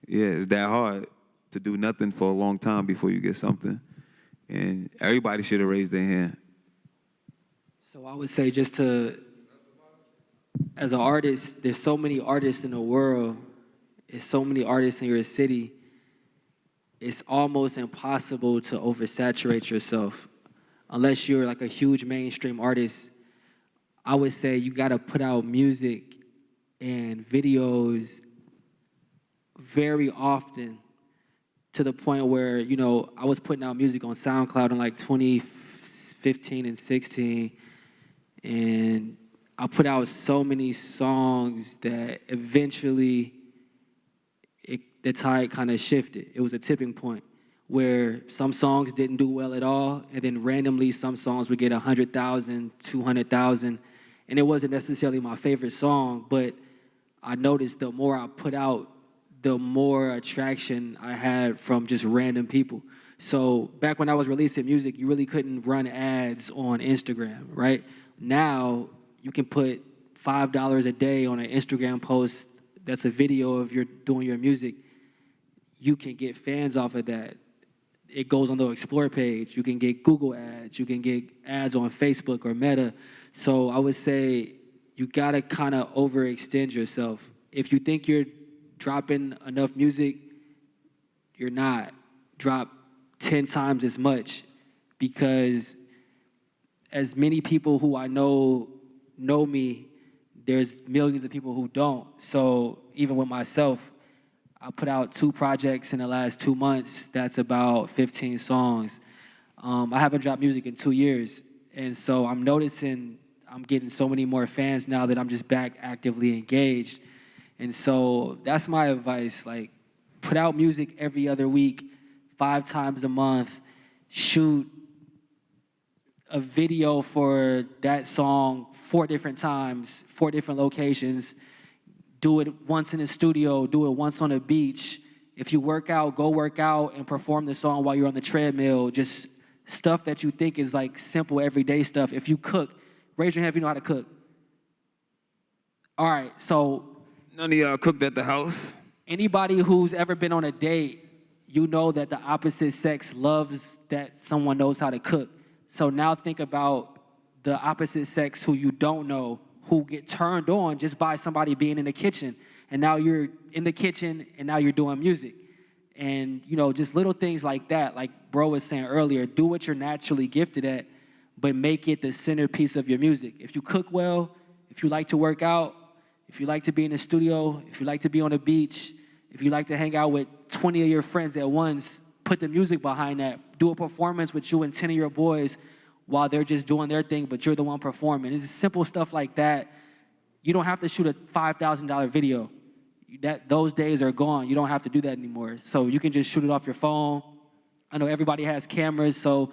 Yeah, it's that hard to do nothing for a long time before you get something. And everybody should have raised their hand. So I would say as an artist, there's so many artists in the world. There's so many artists in your city. It's almost impossible to oversaturate yourself. Unless you're like a huge mainstream artist, I would say you got to put out music and videos very often, to the point where, I was putting out music on SoundCloud in like 2015 and 16, and I put out so many songs that eventually the tide kind of shifted. It was a tipping point where some songs didn't do well at all, and then randomly some songs would get 100,000, 200,000, and it wasn't necessarily my favorite song, but I noticed the more I put out, the more attraction I had from just random people. So back when I was releasing music, you really couldn't run ads on Instagram, right? Now you can put $5 a day on an Instagram post that's a video of you doing your music. You can get fans off of that. It goes on the Explore page. You can get Google ads. You can get ads on Facebook or Meta. So I would say you gotta kind of overextend yourself. If you think you're dropping enough music, you're not. Drop 10 times as much, because as many people who I know me, there's millions of people who don't. So even with myself, I put out 2 projects in the last 2 months. That's about 15 songs. I haven't dropped music in 2 years. And so I'm noticing I'm getting so many more fans now that I'm just back actively engaged. And so that's my advice. Like, put out music every other week, 5 times a month, shoot a video for that song 4 different times, 4 different locations. Do it once in the studio, do it once on the beach. If you work out, go work out and perform the song while you're on the treadmill. Just stuff that you think is like simple everyday stuff. If you cook, raise your hand if you know how to cook. All right, so None of y'all cooked at the house? anybody who's ever been on a date, you know that the opposite sex loves that someone knows how to cook. So now think about the opposite sex who you don't know, who get turned on just by somebody being in the kitchen. And now you're in the kitchen and now you're doing music. And, you know, just little things like that, like bro was saying earlier, do what you're naturally gifted at, but make it the centerpiece of your music. If you cook well, if you like to work out, if you like to be in the studio, if you like to be on the beach, if you like to hang out with 20 of your friends at once, put the music behind that. Do a performance with you and 10 of your boys while they're just doing their thing, but you're the one performing. It's just simple stuff like that. You don't have to shoot a $5,000 video. Those days are gone. You don't have to do that anymore. So you can just shoot it off your phone. I know everybody has cameras, so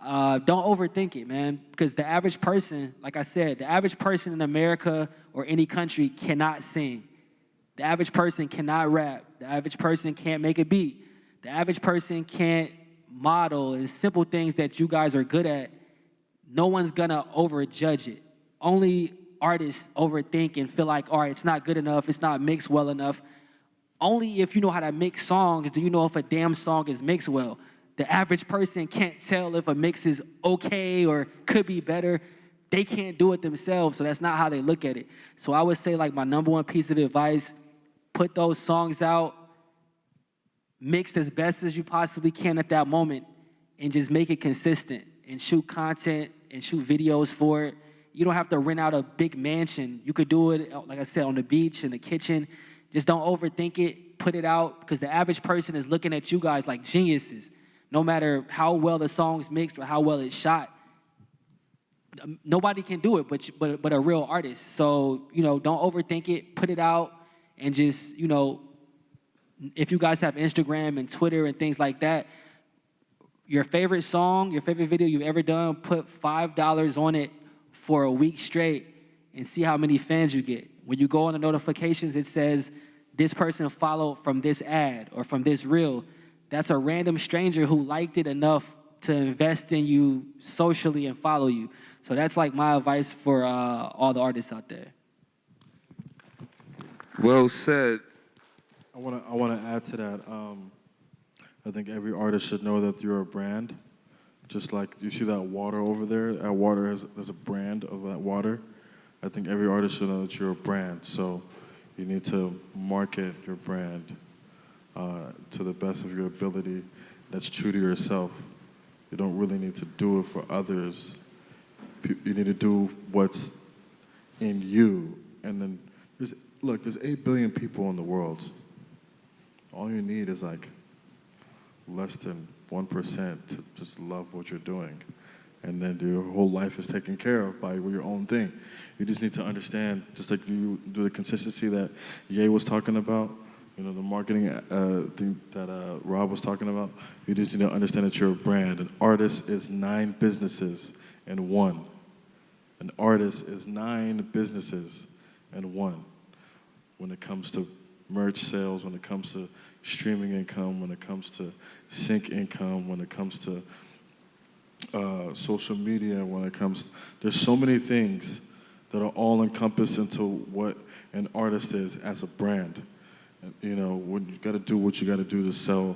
don't overthink it, man. Because the average person, like I said, the average person in America or any country cannot sing. The average person cannot rap. The average person can't make a beat. The average person can't model, and simple things that you guys are good at. No one's gonna overjudge it. Only artists overthink and feel like, all right, it's not good enough, it's not mixed well enough. Only if you know how to mix songs do you know if a damn song is mixed well. The average person can't tell if a mix is okay or could be better. They can't do it themselves, so that's not how they look at it. So I would say, like, my number one piece of advice, put those songs out, mixed as best as you possibly can at that moment, and just make it consistent and shoot content and shoot videos for it. You don't have to rent out a big mansion. You could do it, like I said, on the beach, in the kitchen. Just don't overthink it. Put it out, because the average person is looking at you guys like geniuses. No matter how well the song's mixed or how well it's shot, nobody can do it but a real artist. So, you know, don't overthink it. Put it out, and just, you know, if you guys have Instagram and Twitter and things like that, your favorite song, your favorite video you've ever done, put $5 on it for a week straight and see how many fans you get. When you go on the notifications, it says, this person followed from this ad or from this reel. That's a random stranger who liked it enough to invest in you socially and follow you. So that's like my advice for all the artists out there. Well said. I want to add to that. I think every artist should know that you're a brand. Just like you see that water over there, that water there's a brand of that water. I think every artist should know that you're a brand. So you need to market your brand to the best of your ability. That's true to yourself. You don't really need to do it for others. You need to do what's in you. And then, there's 8 billion people in the world. All you need is like less than 1% to just love what you're doing. And then your whole life is taken care of by your own thing. You just need to understand, just like you do the consistency that Ye was talking about, you know, the marketing thing that Rob was talking about, you just need to understand that you're a brand. An artist is 9 businesses in one. An artist is 9 businesses in one. When it comes to merch sales, when it comes to streaming income, when it comes to sync income, when it comes to social media, when it comes, there's so many things that are all encompassed into what an artist is as a brand. And, you know, when you got to do what you got to do to sell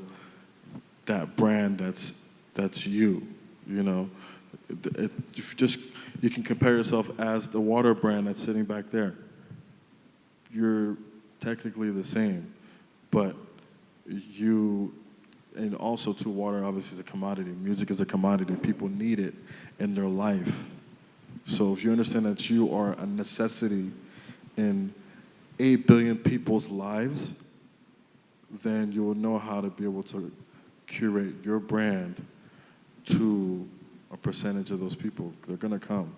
that brand that's you. You know, you can compare yourself as the water brand that's sitting back there. You're technically the same, but you, And also, too, water obviously is a commodity. Music is a commodity. People need it in their life. So if you understand that you are a necessity in 8 billion people's lives, then you will know how to be able to curate your brand to a percentage of those people. They're gonna come.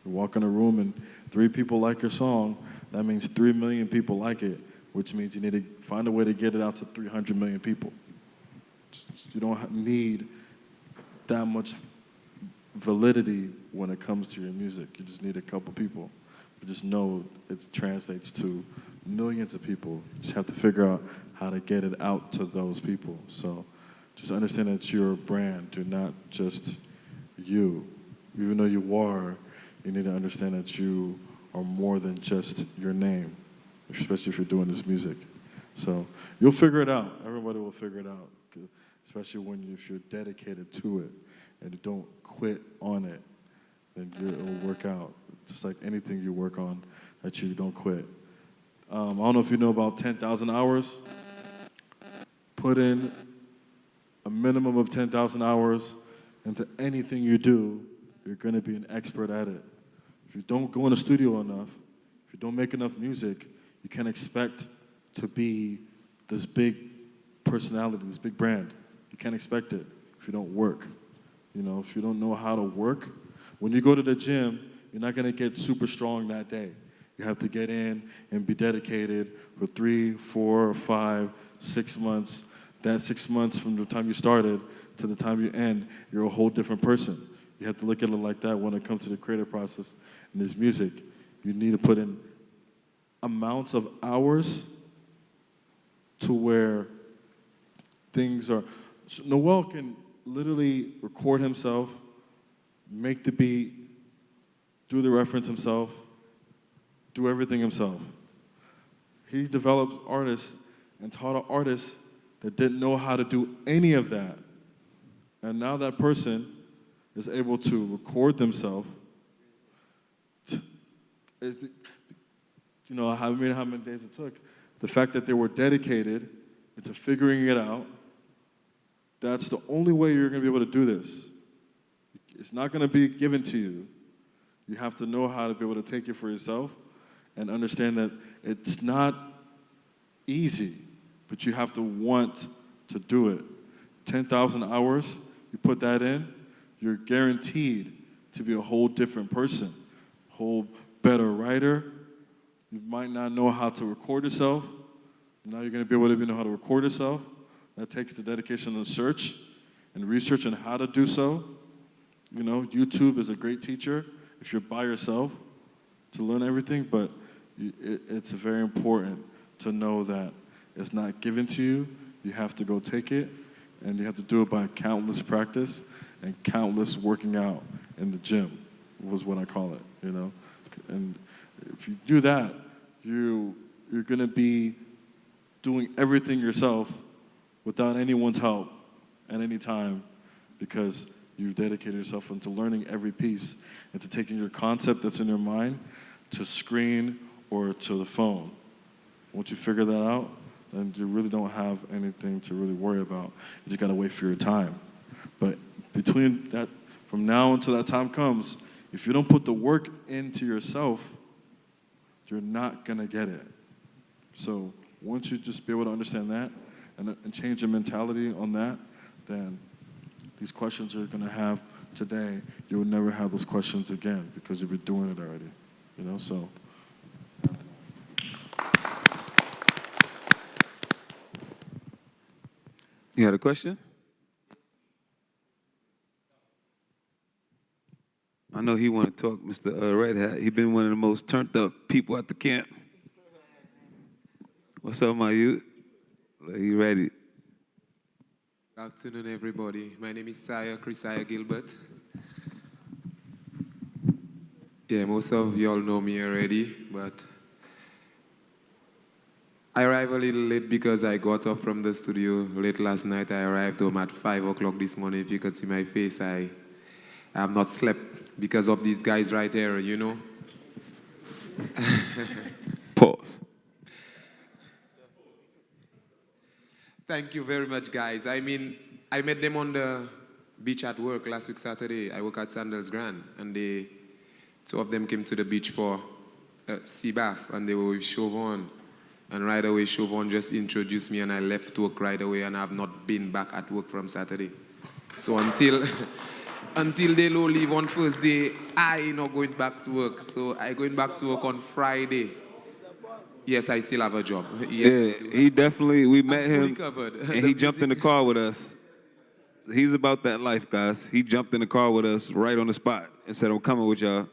You walk in a room and 3 people like your song, that means 3 million people like it, which means you need to find a way to get it out to 300 million people. You don't need that much validity when it comes to your music. You just need a couple people. But just know it translates to millions of people. You just have to figure out how to get it out to those people. So just understand that you're a brand. You're not just you. Even though you are, you need to understand that you are more than just your name, especially if you're doing this music. So you'll figure it out. Everybody will figure it out, especially if you're dedicated to it and you don't quit on it, then it will work out. Just like anything you work on, that you don't quit. I don't know if you know about 10,000 hours. Put in a minimum of 10,000 hours into anything you do, you're going to be an expert at it. If you don't go in the studio enough, if you don't make enough music, you can't expect to be this big personality, this big brand. You can't expect it if you don't work. You know, if you don't know how to work, when you go to the gym, you're not going to get super strong that day. You have to get in and be dedicated for 3, 4, 5, 6 months. That 6 months from the time you started to the time you end, you're a whole different person. You have to look at it like that when it comes to the creative process and this music. You need to put in amounts of hours to where things are. So Noel can literally record himself, make the beat, do the reference himself, do everything himself. He developed artists and taught an artist that didn't know how to do any of that. And now that person is able to record themselves. You know, how many days it took. The fact that they were dedicated into figuring it out, that's the only way you're going to be able to do this. It's not going to be given to you. You have to know how to be able to take it for yourself and understand that it's not easy, but you have to want to do it. 10,000 hours, you put that in, you're guaranteed to be a whole different person, a whole better writer. You might not know how to record yourself. Now you're going to be able to know how to record yourself. That takes the dedication to search and research on how to do so. You know, YouTube is a great teacher if you're by yourself to learn everything, but it's very important to know that it's not given to you. You have to go take it, and you have to do it by countless practice and countless working out in the gym, was what I call it, you know. And if you do that, you're going to be doing everything yourself without anyone's help at any time, because you've dedicated yourself into learning every piece, into taking your concept that's in your mind to screen or to the phone. Once you figure that out, then you really don't have anything to really worry about. You just got to wait for your time. But between that, from now until that time comes, if you don't put the work into yourself, you're not going to get it. So once you just be able to understand that and change your mentality on that, then these questions you're going to have today, you will never have those questions again because you've been doing it already. You know, so. You had a question? I know he want to talk, Mr. Red Hat. He been one of the most turned up people at the camp. What's up, my youth? He ready. Good afternoon, everybody. My name is Chris Gilbert. Yeah, most of y'all know me already, but I arrived a little late because I got off from the studio late last night. I arrived home at 5 o'clock this morning. If you could see my face, I have not slept because of these guys right here, you know. Pause. Thank you very much, guys. I mean, I met them on the beach at work last week Saturday. I work at Sandals Grand, and two of them came to the beach for a sea bath, and they were with Chauvon. And right away, Chauvon just introduced me, and I left work right away, and I've not been back at work from Saturday. So until they low leave on first day, I not going back to work. So I going back to work on Friday. Yes, I still have a job. Yes, Yeah, he definitely, we met fully him, covered. and The he jumped in the music- car with us. He's about that life, guys. He jumped in the car with us right on the spot and said, I'm coming with y'all.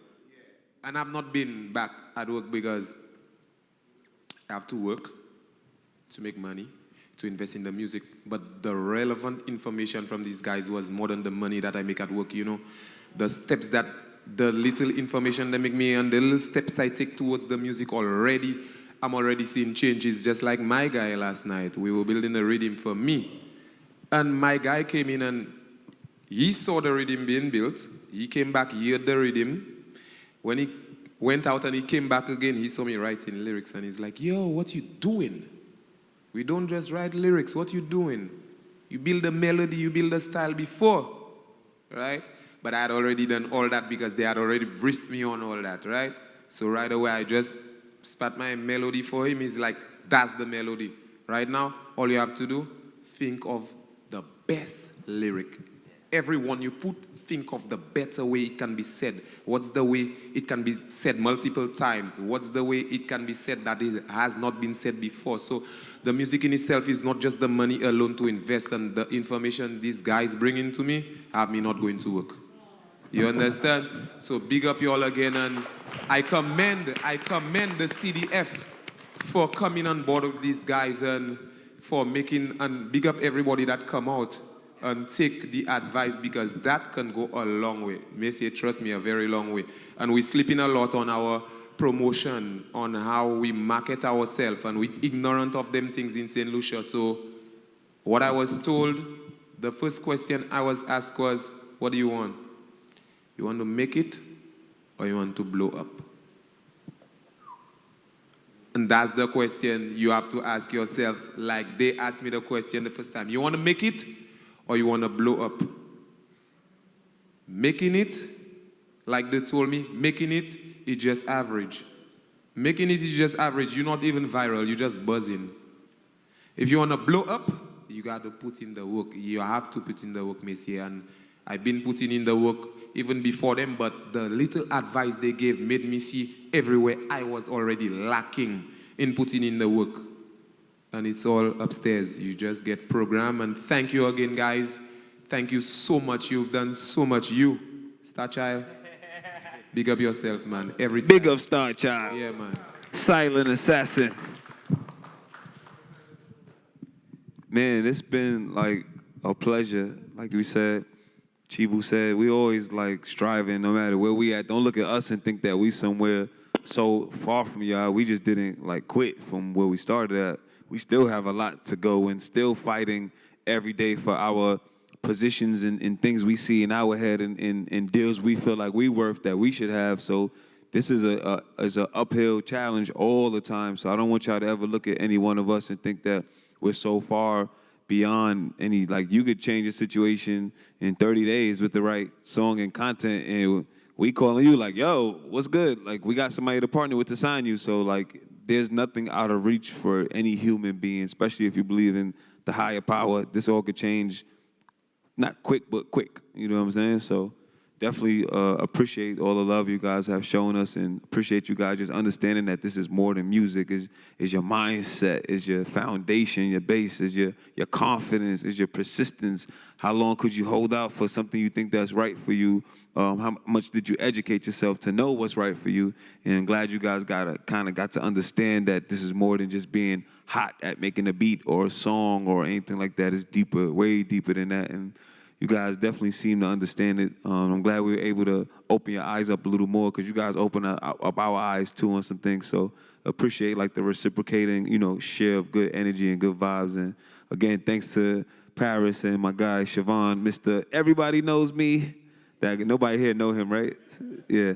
And I've not been back at work because I have to work to make money, to invest in the music. But the relevant information from these guys was more than the money that I make at work, you know. The steps that, the little information they make me and the little steps I take towards the music already, I'm already seeing changes. Just like my guy last night. We were building a rhythm for me. And my guy came in and he saw the rhythm being built. He came back, he heard the rhythm. When he went out and he came back again, he saw me writing lyrics and he's like, yo, what you doing? We don't just write lyrics, what you doing? You build a melody, you build a style before, right? But I had already done all that because they had already briefed me on all that, right? So right away, I just spat my melody for him. He's like, that's the melody. Right now, all you have to do, think of the best lyric. Everyone you put, think of the better way it can be said. What's the way it can be said multiple times? What's the way it can be said that it has not been said before? So the music in itself is not just the money alone to invest, and the information these guys bring into me have me not going to work. You understand? So big up you all again, and I commend the CDF for coming on board with these guys and for making, and big up everybody that come out and take the advice, because that can go a long way. May say, trust me, a very long way. And we're sleeping a lot on our promotion, on how we market ourselves, and we ignorant of them things in St. Lucia. So what I was told, the first question I was asked was, what do you want? You want to make it or you want to blow up? And that's the question you have to ask yourself. Like they asked me the question the first time. You want to make it or you want to blow up? Making it, like they told me, making it is just average. Making it is just average. You're not even viral. You're just buzzing. If you want to blow up, you got to put in the work. You have to put in the work, Messi. And I've been putting in the work even before them, but the little advice they gave made me see everywhere I was already lacking in putting in the work. And it's all upstairs. You just get programmed. And thank you again, guys. Thank you so much. You've done so much. You, Star Child, big up yourself, man. Every time. Big up Star Child. Yeah, man. Silent Assassin. Man, it's been like a pleasure. Like we said, Chibu said, we always like striving no matter where we at. Don't look at us and think that we somewhere so far from y'all. We just didn't like quit from where we started at. We still have a lot to go and still fighting every day for our positions and things we see in our head and deals we feel like we worth that we should have. So this is a uphill challenge all the time. So I don't want y'all to ever look at any one of us and think that we're so far beyond any, like you could change a situation in 30 days with the right song and content, and we calling you like, yo, what's good? Like we got somebody to partner with to sign you. So like there's nothing out of reach for any human being, especially if you believe in the higher power. This all could change, not quick, but quick. You know what I'm saying? So definitely appreciate all the love you guys have shown us, and appreciate you guys just understanding that this is more than music. Is your mindset, is your foundation, your base, is your confidence, is your persistence. How long could you hold out for something you think that's right for you? How much did you educate yourself to know what's right for you? And I'm glad you guys got to understand that this is more than just being hot at making a beat or a song or anything like that. It's deeper, way deeper than that. And you guys definitely seem to understand it. I'm glad we were able to open your eyes up a little more, because you guys open up our eyes too on some things. So appreciate like the reciprocating, share of good energy and good vibes. And again, thanks to Paris and my guy Siobhan, Mr. Everybody Knows Me. That nobody here know him, right? Yeah,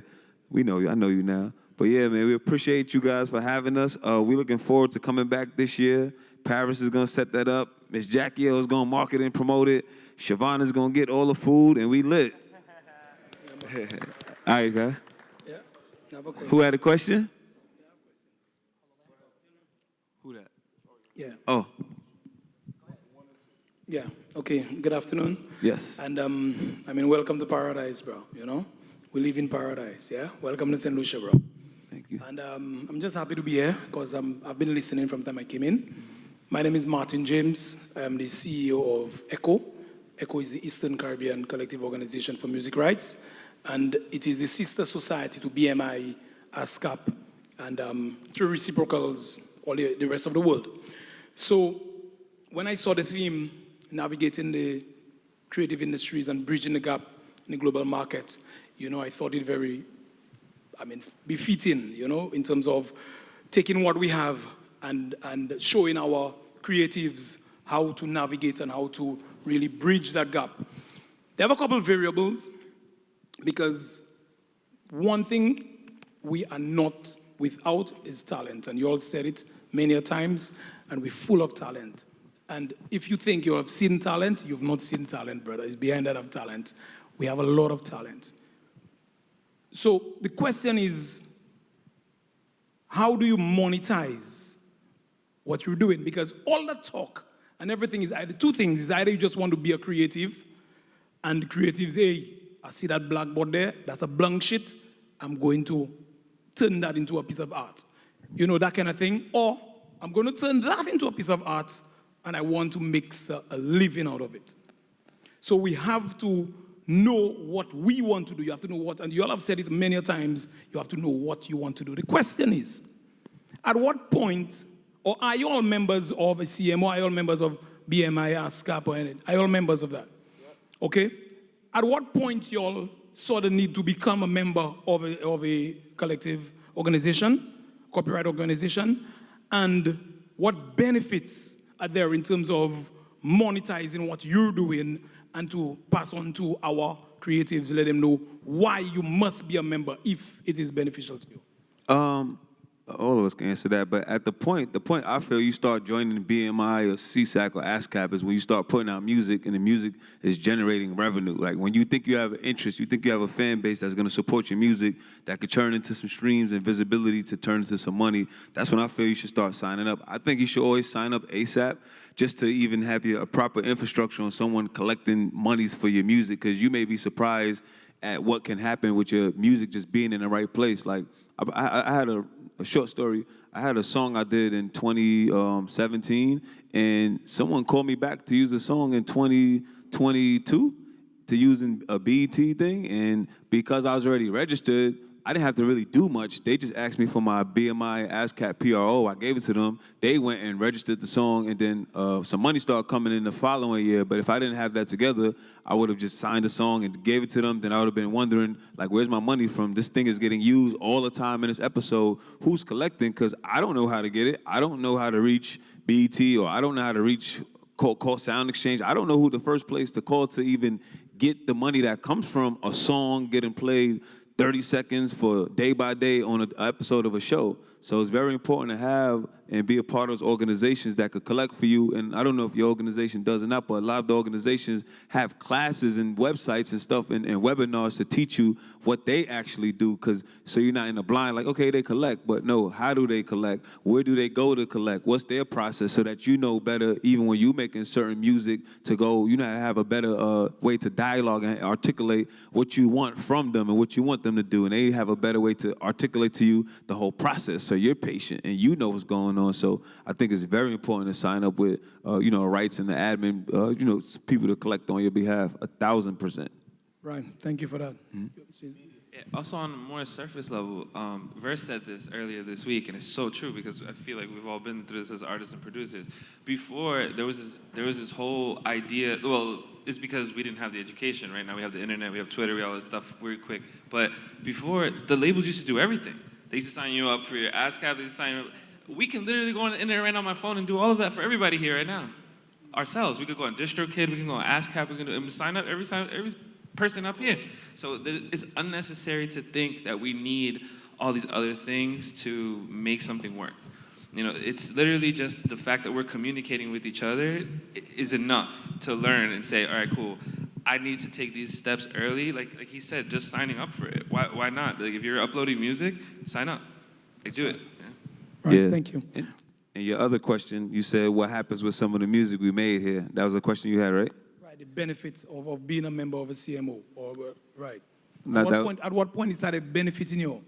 we know you. I know you now. But yeah, man, we appreciate you guys for having us. We're looking forward to coming back this year. Paris is gonna set that up. Miss Jackie is gonna market and promote it. Siobhan is gonna get all the food, and we lit. All right, guys. Who had a question? Who that? Yeah. Oh, Yeah. Okay. Good afternoon. yes. And welcome to paradise, bro. You know, we live in paradise. Yeah. Welcome to St. Lucia, bro. Thank you. And I'm just happy to be here because I've been listening from the time I came in. My name is Martin James. I am the CEO of ECHO. ECHO is the Eastern Caribbean Collective Organization for Music Rights, and it is the sister society to BMI, ASCAP, and through reciprocals all the rest of the world. So when I saw the theme, navigating the creative industries and bridging the gap in the global market, I thought it very, befitting, in terms of taking what we have and showing our creatives how to navigate and how to really bridge that gap. There are a couple of variables, because one thing we are not without is talent, and you all said it many a times, and we're full of talent. And if you think you have seen talent, you've not seen talent, brother. It's behind that of talent. We have a lot of talent. So the question is, how do you monetize what you're doing? Because all the talk and everything is either two things. Is either you just want to be a creative, and creatives, hey, I see that blackboard there, that's a blank sheet, I'm going to turn that into a piece of art. That kind of thing. Or I'm going to turn that into a piece of art, and I want to make a living out of it. So we have to know what we want to do. You have to know what, and you all have said it many times, you have to know what you want to do. The question is, at what point, or are you all members of a CMO, are you all members of BMI, ASCAP, or anything? Are you all members of that? Okay? At what point you all saw the need to become a member of a collective organization, copyright organization, and what benefits are there in terms of monetizing what you're doing, and to pass on to our creatives, let them know why you must be a member if it is beneficial to you? All of us can answer that, but at the point I feel you start joining BMI or CSAC or ASCAP is when you start putting out music, and the music is generating revenue. Like when you think you have an interest, you think you have a fan base that's going to support your music, that could turn into some streams and visibility to turn into some money, that's when I feel you should start signing up. I think you should always sign up ASAP, just to even have a proper infrastructure on someone collecting monies for your music, because you may be surprised at what can happen with your music just being in the right place. Like I had a short story. I had a song I did in 2017, and someone called me back to use the song in 2022 to using a BET thing, and because I was already registered, I didn't have to really do much. They just asked me for my BMI ASCAP PRO. I gave it to them. They went and registered the song, and then some money started coming in the following year. But if I didn't have that together, I would have just signed the song and gave it to them. Then I would have been wondering, like, where's my money from? This thing is getting used all the time in this episode. Who's collecting? Because I don't know how to get it. I don't know how to reach BET, or I don't know how to reach call Sound Exchange. I don't know who the first place to call to even get the money that comes from a song getting played 30 seconds for day by day on an episode of a show. So it's very important to have and be a part of those organizations that could collect for you. And I don't know if your organization does or not, but a lot of the organizations have classes and websites and stuff and webinars to teach you what they actually do, so you're not in the blind, like, okay, they collect, but no, how do they collect? Where do they go to collect? What's their process, so that you know better, even when you're making certain music, to go, have a better way to dialogue and articulate what you want from them and what you want them to do. And they have a better way to articulate to you the whole process, so you're patient and you know what's going on. So I think it's very important to sign up with, rights and the admin, people to collect on your behalf, 1,000%. Right. Thank you for that. Yeah, also on a more surface level, Verse said this earlier this week, and it's so true, because I feel like we've all been through this as artists and producers. Before, there was this whole idea, well, it's because we didn't have the education. Right now we have the internet, we have Twitter, we have all this stuff very quick. But before, the labels used to do everything. They used to sign you up for your ASCAP, they used to sign you up. We can literally go on the internet right now on my phone and do all of that for everybody here right now. Ourselves. We could go on DistroKid, we can go on ASCAP, we can sign up every person up here. So it's unnecessary to think that we need all these other things to make something work. You know, it's literally just the fact that we're communicating with each other is enough to learn and say, all right, cool. I need to take these steps early. Like he said, just signing up for it. Why not? Like if you're uploading music, sign up. Like do it. Yeah. Right, thank you. And your other question, you said what happens with some of the music we made here. That was a question you had, right? Right, the benefits of being a member of a CMO. Right. Not that- At what point it started benefiting you?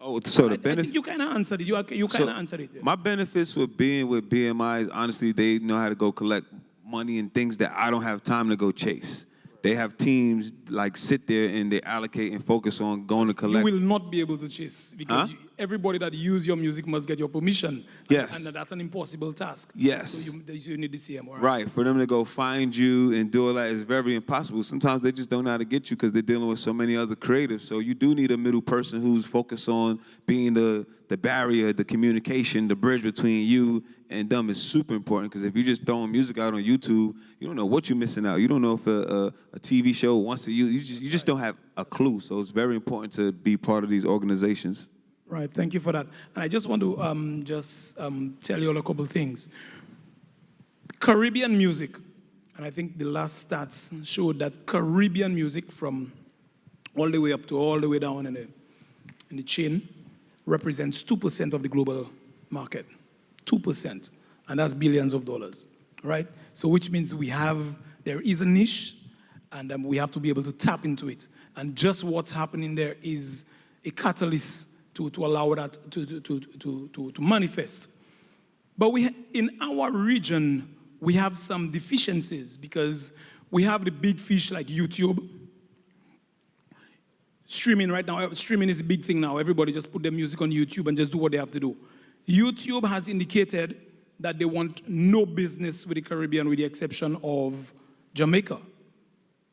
Oh, so the I benefit. think you kind of answered it. You kind of answered it. Yeah. My benefits with being with BMI is honestly they know how to go collect money and things that I don't have time to go chase. They have teams like sit there and they allocate and focus on going to collect. You will not be able to chase because Huh? everybody that use your music must get your permission. Yes. And that's an impossible task. Yes. So you need the CMO. Right, for them to go find you and do all that is very impossible. Sometimes they just don't know how to get you because they're dealing with so many other creatives. So you do need a middle person who's focused on being the barrier, the communication, the bridge between you and them is super important because if you're just throwing music out on YouTube, you don't know what you're missing out. You don't know if a TV show wants to use, you just don't have a clue. So it's very important to be part of these organizations. Right, thank you for that. And I just want to tell you all a couple things. Caribbean music, and I think the last stats showed that Caribbean music from all the way up to all the way down in the chain represents 2% of the global market. 2%. And that's billions of dollars, right? So which means there is a niche, and we have to be able to tap into it. And just what's happening there is a catalyst to allow that to manifest. But in our region, we have some deficiencies because we have the big fish like YouTube. Streaming right now, streaming is a big thing now. Everybody just put their music on YouTube and just do what they have to do. YouTube has indicated that they want no business with the Caribbean with the exception of Jamaica.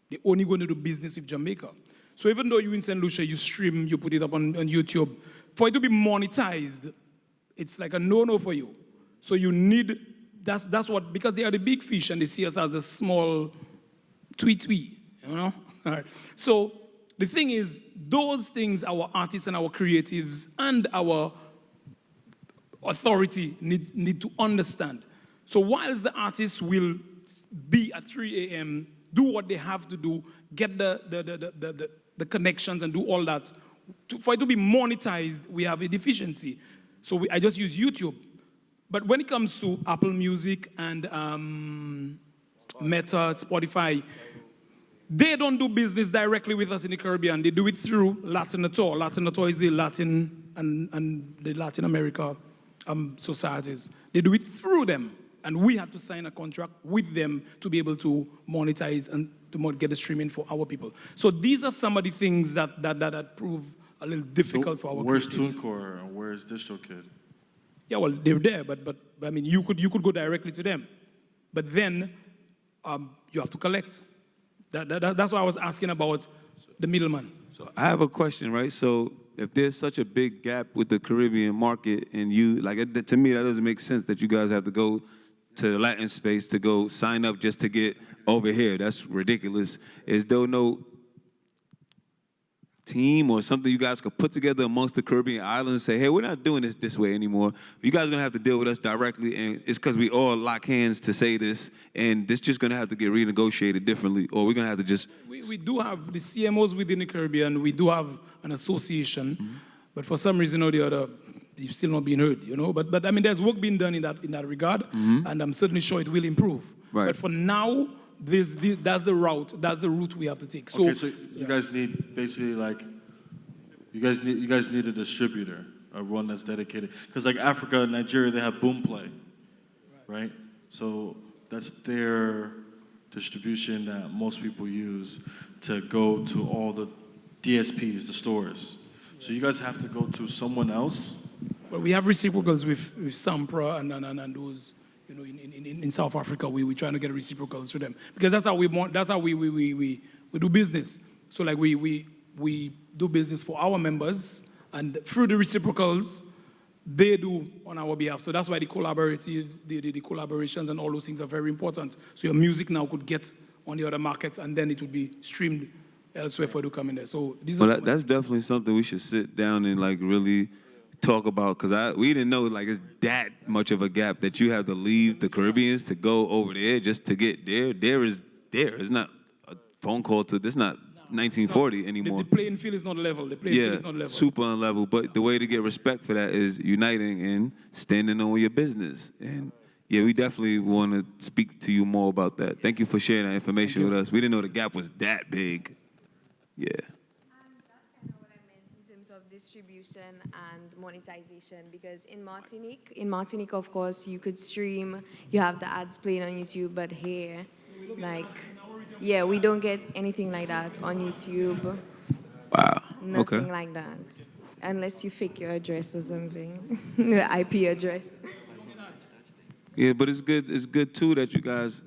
They're only going to do business with Jamaica. So even though you in St. Lucia, you stream, you put it up on YouTube, for it to be monetized, it's like a no-no for you. So you need, that's what, because they are the big fish and they see us as the small tweet, you know? All right. So the thing is, those things our artists and our creatives and our authority need to understand. So whilst the artists will be at 3 a.m., do what they have to do, get the connections and do all that, for it to be monetized, we have a deficiency. So I just use YouTube. But when it comes to Apple Music and Meta, Spotify, they don't do business directly with us in the Caribbean. They do it through Latinator. Latinator is the Latin and the Latin America societies. They do it through them. And we have to sign a contract with them to be able to monetize and to get the streaming for our people. So these are some of the things that prove a little difficult for our Where's creatives. TuneCore and where's DistroKid? Yeah, well, they're there, but I mean, you could go directly to them. But then you have to collect. That's why I was asking about the middleman. So I have a question, right? So if there's such a big gap with the Caribbean market and you, like, to me, that doesn't make sense that you guys have to go to the Latin space to go sign up just to get over here. That's ridiculous. Is there no team or something you guys could put together amongst the Caribbean islands and say, hey, we're not doing this way anymore. You guys are going to have to deal with us directly, and it's because we all lock hands to say this, and this just going to have to get renegotiated differently, or we're going to have to just... We do have the CMOs within the Caribbean. We do have an association, but for some reason or the other, you're still not being heard, you know? But I mean, there's work being done in that regard, and I'm certainly sure it will improve. Right. But for now, that's the route we have to take. So, Okay, so you guys need basically like, you guys need a distributor, one that's dedicated. Because like Africa, Nigeria, they have Boomplay, right? So that's their distribution that most people use to go to all the DSPs, the stores. So you guys have to go to someone else. Well, we have reciprocals with Sampra and those, you know, in South Africa. We're trying to get reciprocals with them because that's how we do business. So like we do business for our members, and through the reciprocals, they do on our behalf. So that's why the collaborations and all those things are very important. So your music now could get on the other markets, and then it would be streamed elsewhere for it to come in there. So these are Well, that's definitely something we should sit down and like really talk about, because we didn't know like it's that much of a gap that you have to leave the Caribbeans to go over there just to get there. There is there. It's not a phone call to. This not 1940 anymore. The playing field is not level. The playing field is not level. Super unlevel. But the way to get respect for that is uniting and standing on your business. And yeah, we definitely want to speak to you more about that. Thank you for sharing that information with us. We didn't know the gap was that big. Yeah. In terms of distribution and monetization, because in Martinique, of course, you could stream, you have the ads playing on YouTube, but here, like, yeah, we don't get anything like that on YouTube. Wow. Nothing Okay. like that, unless you fake your address or something, the IP address. Yeah, but it's good. It's good too that you guys,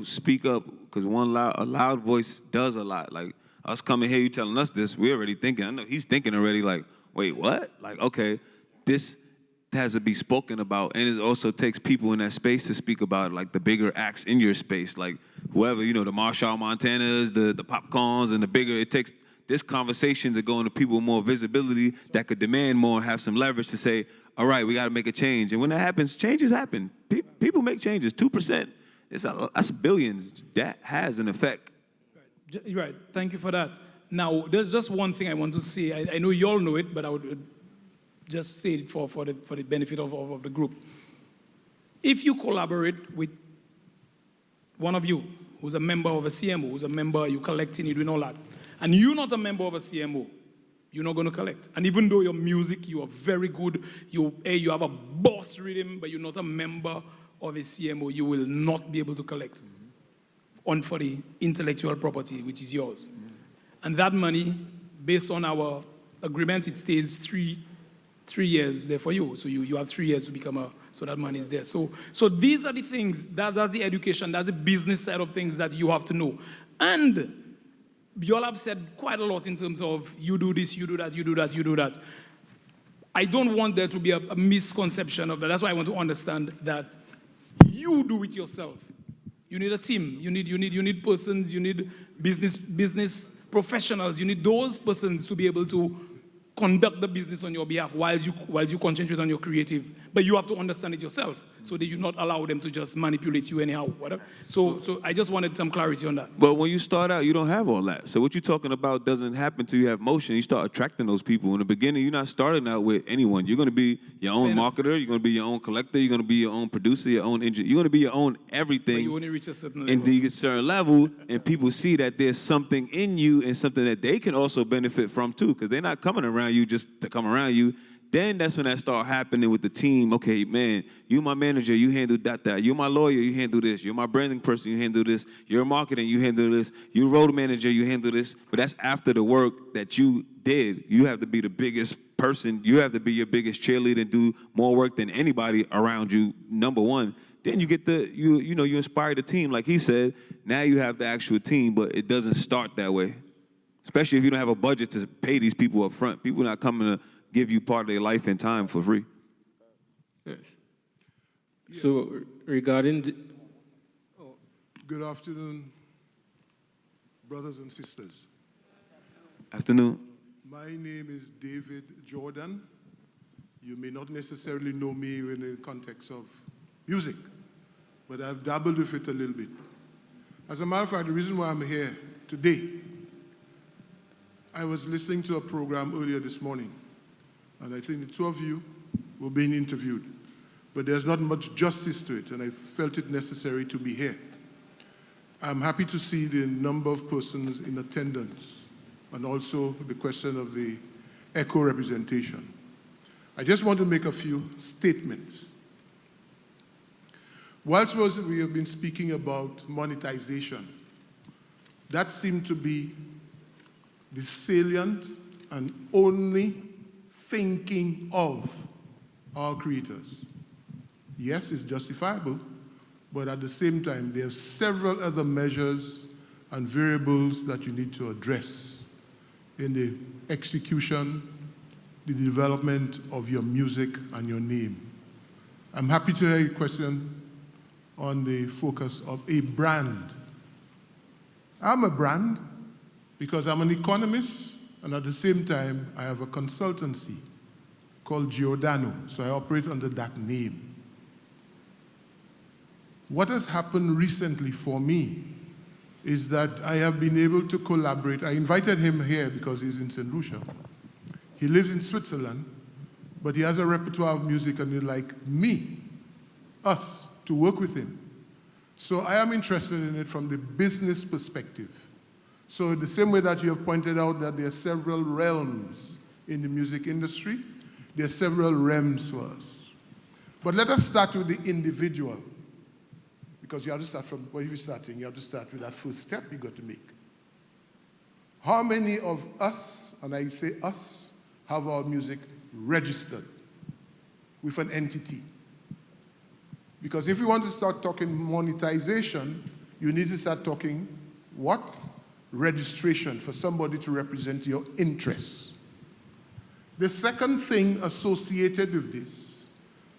speak up because a loud voice does a lot. Like us coming here, you telling us this, we're already thinking. I know he's thinking already. Like, wait, what? Like, okay, this has to be spoken about, and it also takes people in that space to speak about it, like the bigger acts in your space, like whoever, the Marshall Montanas, the Popcorns, and the bigger. It takes this conversation to go into people with more visibility that could demand more and have some leverage to say, all right, we got to make a change. And when that happens, changes happen. People make changes. 2%, that's billions. That has an effect. Right. Thank you for that. Now, there's just one thing I want to say. I know you all know it, but I would just say it for the benefit of the group. If you collaborate with one of you who's a member of a CMO, who's a member, you collecting, you doing all that, and you're not a member of a CMO, you're not going to collect. And even though your music, you are very good, you have a boss rhythm, but you're not a member of a CMO, you will not be able to collect on for the intellectual property, which is yours. And that money, based on our agreement, it stays three years there for you. So you have 3 years to become so that money is there. So these are the things, that's the education, that's the business side of things that you have to know. And you all have said quite a lot in terms of you do this, you do that, you do that, you do that. I don't want there to be a misconception of that. That's why I want to understand that you do it yourself. You need a team. You need persons. You need business professionals. You need those persons to be able to conduct the business on your behalf while you concentrate on your creative. But you have to understand it yourself so that you not allow them to just manipulate you anyhow, whatever. So I just wanted some clarity on that. But when you start out, you don't have all that. So what you're talking about doesn't happen till you have motion. You start attracting those people. In the beginning, you're not starting out with anyone. You're going to be your own marketer. You're going to be your own collector. You're going to be your own producer, your own engineer. You're going to be your own everything. But you only reach a certain level. Until you get a certain level, and people see that there's something in you and something that they can also benefit from too, because they're not coming around you just to come around you. Then that's when that start happening with the team. Okay, man, you my manager, you handle that. You're my lawyer, you handle this. You're my branding person, you handle this. You're marketing, you handle this. You're road manager, you handle this. But that's after the work that you did. You have to be the biggest person. You have to be your biggest cheerleader and do more work than anybody around you, number one. Then you get you inspire the team, like he said. Now you have the actual team, but it doesn't start that way. Especially if you don't have a budget to pay these people up front. People not coming to give you part of their life and time for free. Yes. So regarding Good afternoon, brothers and sisters. Afternoon. My name is David Jordan. You may not necessarily know me in the context of music, but I've dabbled with it a little bit. As a matter of fact, the reason why I'm here today, I was listening to a program earlier this morning, and I think the two of you were being interviewed, but there's not much justice to it, and I felt it necessary to be here. I'm happy to see the number of persons in attendance, and also the question of the echo representation. I just want to make a few statements. Whilst we have been speaking about monetization, that seemed to be the salient and only thinking of our creators. Yes, it's justifiable, but at the same time, there are several other measures and variables that you need to address in the execution, the development of your music and your name. I'm happy to hear your question on the focus of a brand. I'm a brand because I'm an economist, and at the same time, I have a consultancy. called Giordano, so I operate under that name. What has happened recently for me is that I have been able to collaborate. I invited him here because he's in St. Lucia. He lives in Switzerland, but he has a repertoire of music, and he'd like us, to work with him. So I am interested in it from the business perspective. So the same way that you have pointed out that there are several realms in the music industry, there are several realms for us. But let us start with the individual, because you have to start from, where you're starting, you have to start with that first step you got to make. How many of us, and I say us, have our music registered with an entity? Because if you want to start talking monetization, you need to start talking what? Registration, for somebody to represent your interests. The second thing associated with this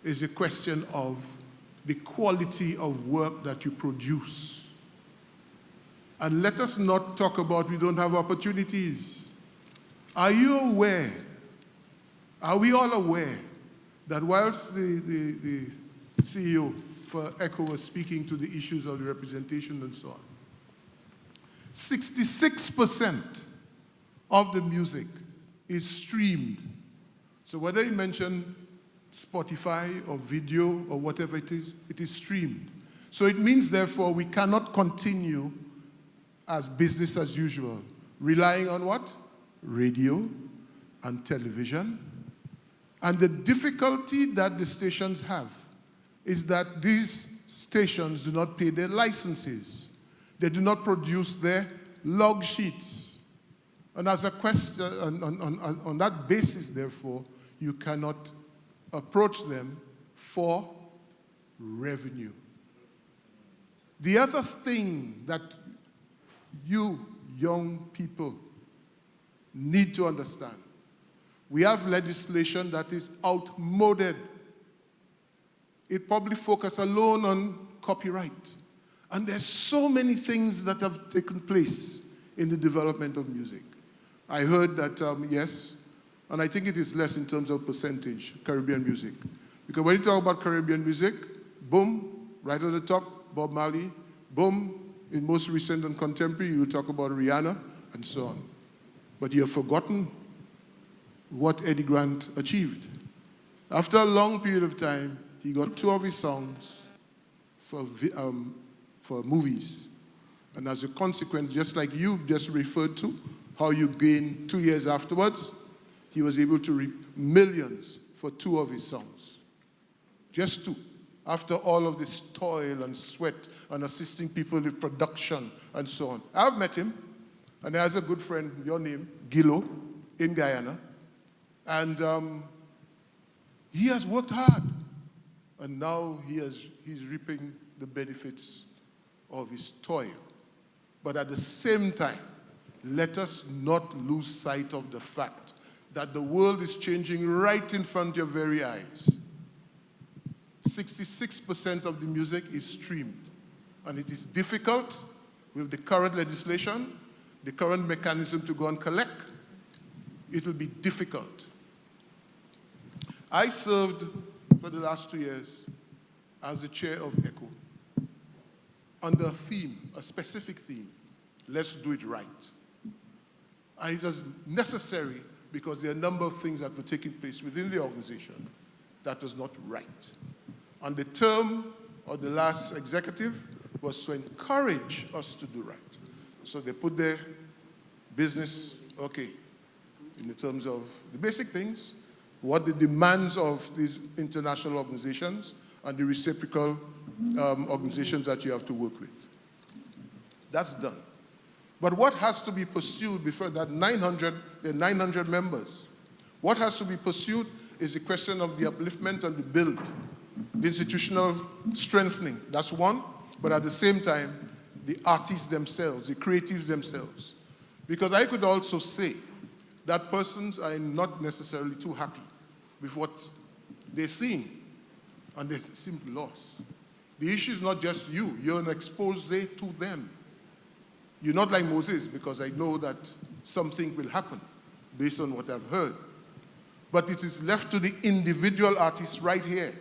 is a question of the quality of work that you produce. And let us not talk about we don't have opportunities. Are you aware, are we all aware that whilst the CEO for ECHO was speaking to the issues of the representation and so on, 66% of the music is streamed. So whether you mention Spotify or video or whatever it is streamed. So it means, therefore, we cannot continue as business as usual, relying on what? Radio and television. And the difficulty that the stations have is that these stations do not pay their licenses. They do not produce their log sheets. And as a question, on that basis, therefore, you cannot approach them for revenue. The other thing that you young people need to understand, we have legislation that is outmoded. It probably focuses alone on copyright. And there's so many things that have taken place in the development of music. I heard that, yes, and I think it is less in terms of percentage, Caribbean music. Because when you talk about Caribbean music, boom, right at the top, Bob Marley, boom, in most recent and contemporary, you talk about Rihanna, and so on. But you have forgotten what Eddie Grant achieved. After a long period of time, he got 2 of his songs for movies. And as a consequence, just like you just referred to, how you gained 2 years afterwards, he was able to reap millions for 2 of his songs. Just 2. After all of this toil and sweat and assisting people with production and so on. I've met him, and he has a good friend, your name, Gilo, in Guyana. And he has worked hard. And now he's reaping the benefits of his toil. But at the same time, let us not lose sight of the fact that the world is changing right in front of your very eyes. 66% of the music is streamed. And it is difficult with the current legislation, the current mechanism to go and collect. It will be difficult. I served for the last 2 years as the chair of ECHO under a theme, a specific theme, let's do it right. And it was necessary because there are a number of things that were taking place within the organization that was not right. And the term of the last executive was to encourage us to do right. So they put their business, okay, in the terms of the basic things, what the demands of these international organizations and the reciprocal organizations that you have to work with. That's done. But what has to be pursued before that 900 members? What has to be pursued is the question of the upliftment and the build, the institutional strengthening. That's one, but at the same time, the artists themselves, the creatives themselves. Because I could also say that persons are not necessarily too happy with what they're seeing, and they seem lost. The issue is not just you. You're an expose to them. You're not like Moses, because I know that something will happen based on what I've heard. But it is left to the individual artists right here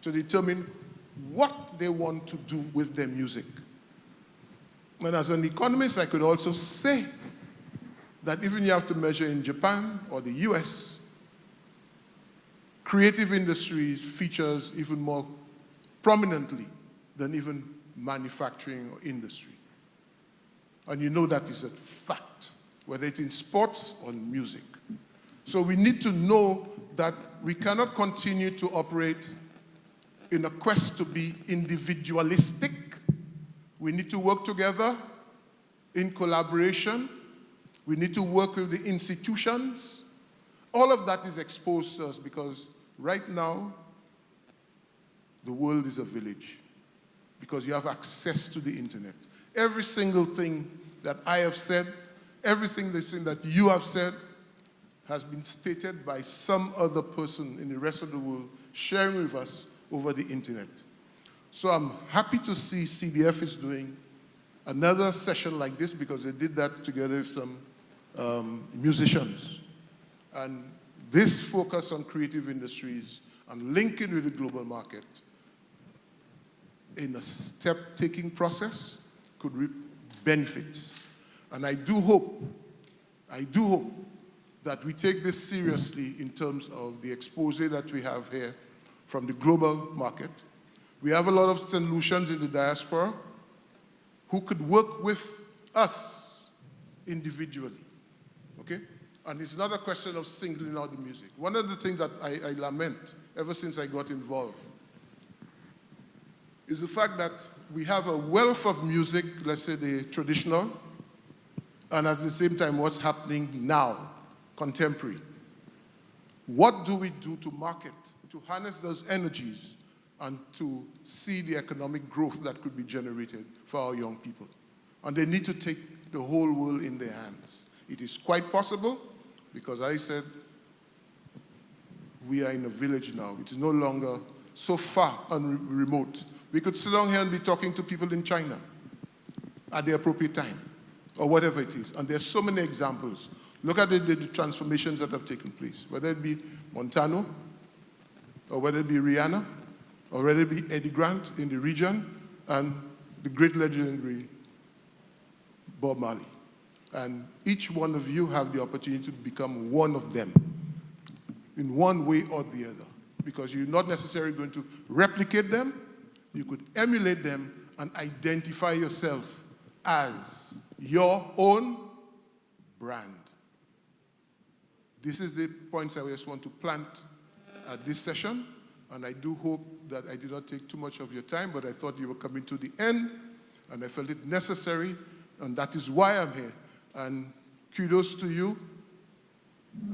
to determine what they want to do with their music. And as an economist, I could also say that even you have to measure in Japan or the US, creative industries features even more prominently than even manufacturing or industry. And you know that is a fact, whether it's in sports or in music. So we need to know that we cannot continue to operate in a quest to be individualistic. We need to work together in collaboration. We need to work with the institutions. All of that is exposed to us because right now, the world is a village because you have access to the internet. Every single thing that I have said, everything that you have said has been stated by some other person in the rest of the world sharing with us over the internet. So I'm happy to see CBF is doing another session like this because they did that together with some musicians. And this focus on creative industries and linking with the global market in a step-taking process could reap benefits. And I do hope that we take this seriously in terms of the expose that we have here from the global market. We have a lot of St. Lucians in the diaspora who could work with us individually, okay? And it's not a question of singling out the music. One of the things that I lament ever since I got involved is the fact that we have a wealth of music, let's say the traditional, and at the same time what's happening now, contemporary. What do we do to market, to harness those energies and to see the economic growth that could be generated for our young people? And they need to take the whole world in their hands. It is quite possible because I said we are in a village now. It is no longer so far and remote. We could sit down here and be talking to people in China at the appropriate time or whatever it is. And there's so many examples. Look at the transformations that have taken place, whether it be Montano, or whether it be Rihanna, or whether it be Eddie Grant in the region, and the great legendary Bob Marley. And each one of you have the opportunity to become one of them in one way or the other, because you're not necessarily going to replicate them. You could emulate them and identify yourself as your own brand. This is the points I just want to plant at this session, and I do hope that I did not take too much of your time, but I thought you were coming to the end, and I felt it necessary, and that is why I'm here. And kudos to you.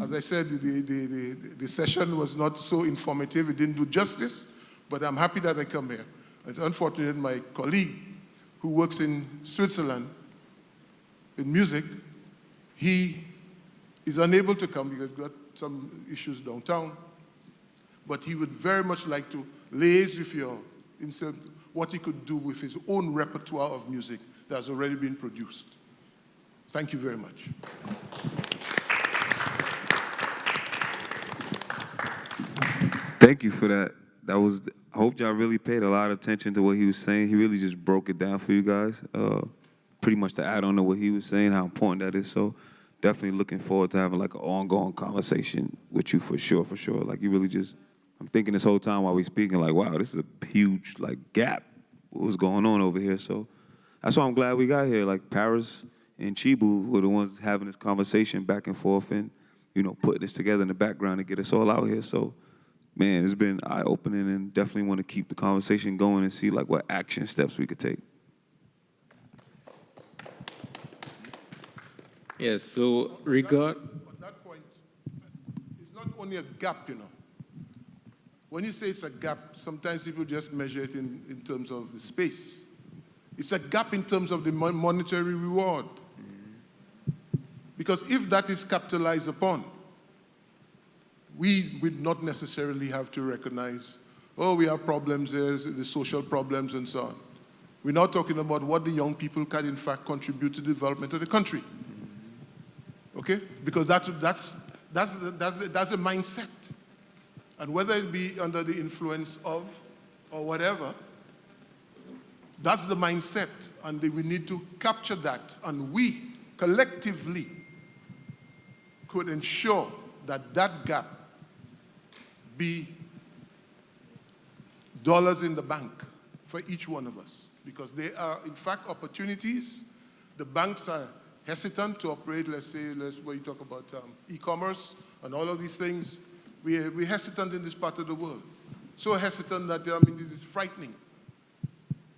As I said, the session was not so informative, it didn't do justice, but I'm happy that I come here. It's unfortunate my colleague who works in Switzerland in music, he is unable to come because he's got some issues downtown, but he would very much like to liaise with you all in what he could do with his own repertoire of music that has already been produced. Thank you very much. Thank you for that. I hope y'all really paid a lot of attention to what he was saying. He really just broke it down for you guys. Pretty much to add on to what he was saying, how important that is. So definitely looking forward to having like an ongoing conversation with you for sure. Like you really just, I'm thinking this whole time while we speaking, like, wow, this is a huge like gap. What was going on over here? So that's why I'm glad we got here. Like Paris and Chibu were the ones having this conversation back and forth and, you know, putting this together in the background to get us all out here. So, man, it's been eye-opening and definitely want to keep the conversation going and see like what action steps we could take. Yes, so regard... At that point, it's not only a gap, you know. When you say it's a gap, sometimes people just measure it in terms of the space. It's a gap in terms of the monetary reward. Because if that is capitalized upon, we would not necessarily have to recognize, oh, we have problems, there's the social problems and so on. We're now talking about what the young people can in fact contribute to the development of the country. Okay? Because that's that's a mindset. And whether it be under the influence of or whatever, that's the mindset. And we need to capture that. And we collectively could ensure that that gap be dollars in the bank for each one of us. Because they are, in fact, opportunities. The banks are hesitant to operate, let's say, when you talk about e-commerce and all of these things. We're hesitant in this part of the world. So hesitant that, it is frightening.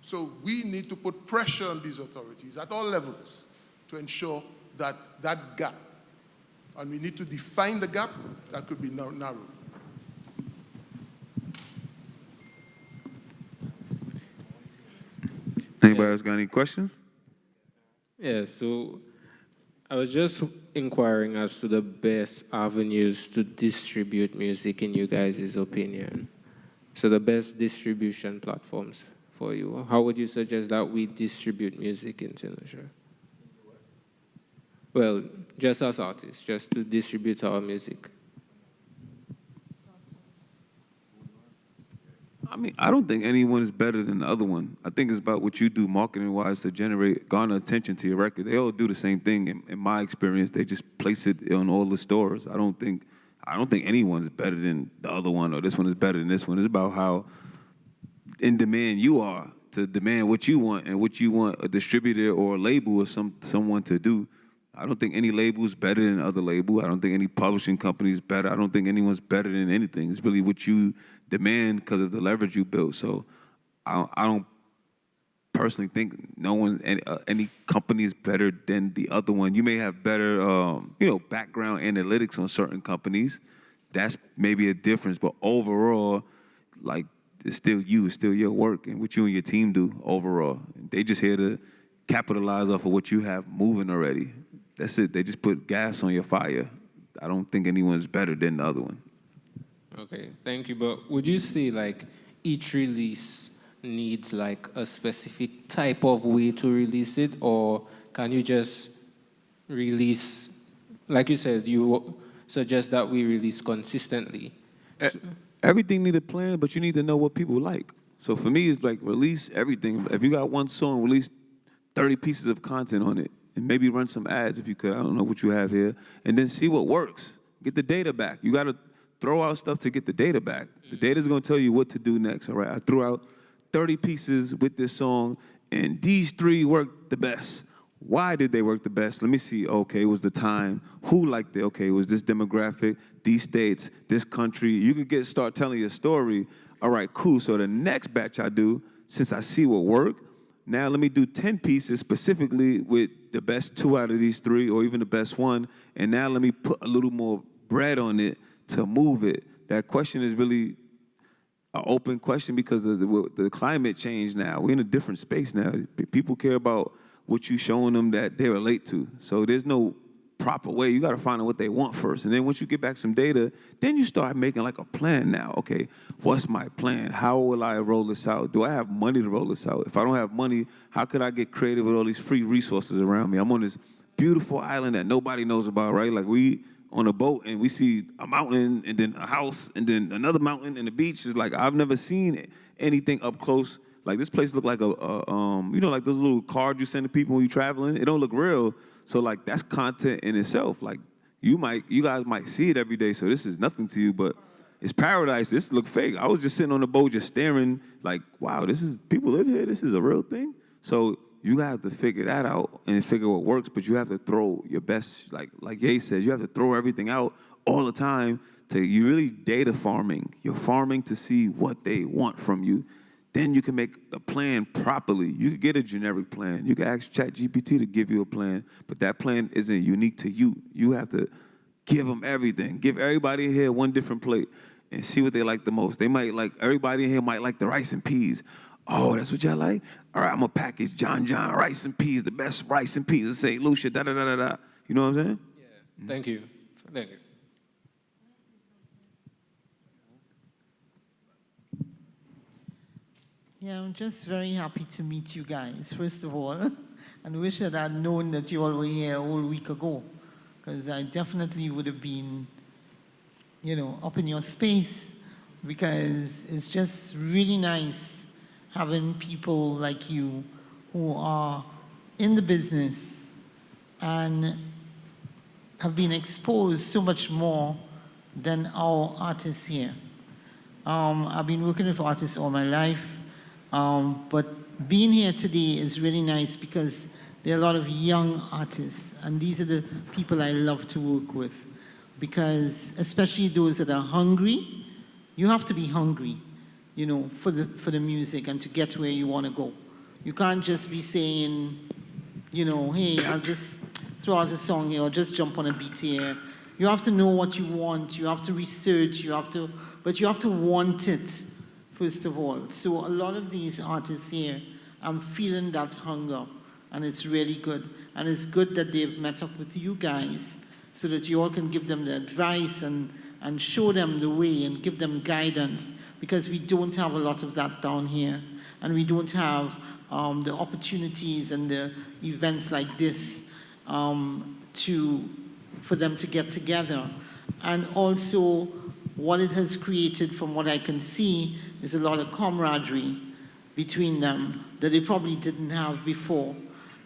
So we need to put pressure on these authorities at all levels to ensure that that gap, and we need to define the gap that could be narrow. Anybody else got any questions? Yeah, so I was just inquiring as to the best avenues to distribute music in you guys' opinion. So the best distribution platforms for you. How would you suggest that we distribute music in St. Lucia? Well, just as artists, just to distribute our music. I mean, I don't think anyone is better than the other one. I think it's about what you do marketing-wise to garner attention to your record. They all do the same thing. In my experience, they just place it on all the stores. I don't think anyone's better than the other one or this one is better than this one. It's about how in demand you are to demand what you want and what you want a distributor or a label or someone to do. I don't think any label is better than other label. I don't think any publishing company is better. I don't think anyone's better than anything. It's really what you demand because of the leverage you built. So I don't personally think any company is better than the other one. You may have better, background analytics on certain companies. That's maybe a difference. But overall, like, it's still you. It's still your work and what you and your team do overall. They just here to capitalize off of what you have moving already. That's it. They just put gas on your fire. I don't think anyone's better than the other one. Okay, thank you. But would you say like each release needs like a specific type of way to release it, or can you just release, like you said, you suggest that we release consistently? Everything need a plan, but you need to know what people like. So for me, it's like release everything. If you got one song, release 30 pieces of content on it, and maybe run some ads if you could. I don't know what you have here. And then see what works. Get the data back. You got to throw out stuff to get the data back. The data's going to tell you what to do next, all right? I threw out 30 pieces with this song, and these 3 worked the best. Why did they work the best? Let me see. Okay, it was the time. Who liked it? Okay, it was this demographic, these states, this country. You could start telling your story. All right, cool. So the next batch I do, since I see what worked, now let me do 10 pieces specifically with the best 2 out of these 3 or even the best 1. And now let me put a little more bread on it to move it. That question is really an open question because of the climate change now. We're in a different space now. People care about what you're showing them that they relate to. So there's no proper way. You got to find out what they want first. And then once you get back some data, then you start making like a plan now. Okay, what's my plan? How will I roll this out? Do I have money to roll this out? If I don't have money, how could I get creative with all these free resources around me? I'm on this beautiful island that nobody knows about, right? Like we on a boat and we see a mountain and then a house and then another mountain and the beach. Is like I've never seen anything up close. Like this place look like like those little cards you send to people when you're traveling. It don't look real. So like that's content in itself. Like you guys might see it every day. So this is nothing to you, but it's paradise. This look fake. I was just sitting on the boat just staring like, wow, people live here. This is a real thing. So you have to figure that out and figure what works, but you have to throw your best, like Ye says, you have to throw everything out all the time. You really data farming. You're farming to see what they want from you. Then you can make the plan properly. You can get a generic plan. You can ask ChatGPT to give you a plan, but that plan isn't unique to you. You have to give them everything. Give everybody in here one different plate and see what they like the most. Everybody in here might like the rice and peas. Oh, that's what y'all like? All right, I'm going to package John rice and peas, the best rice and peas in St. Lucia, da-da-da-da-da. You know what I'm saying? Yeah. Thank you. Thank you. Yeah, I'm just very happy to meet you guys, first of all, and wish that I'd known that you all were here a whole week ago, because I definitely would have been up in your space, because it's just really nice having people like you who are in the business and have been exposed so much more than our artists here. I've been working with artists all my life, but being here today is really nice because there are a lot of young artists, and these are the people I love to work with, because especially those that are hungry. You have to be hungry, for the music and to get where you want to go. You can't just be saying, hey, I'll just throw out a song here or just jump on a beat here. You have to know what you want. You have to research. But you have to want it, first of all. So a lot of these artists here, I'm feeling that hunger, and it's really good. And it's good that they've met up with you guys so that you all can give them the advice and show them the way and give them guidance, because we don't have a lot of that down here. And we don't have the opportunities and the events like this for them to get together. And also, what it has created, from what I can see, is a lot of camaraderie between them that they probably didn't have before.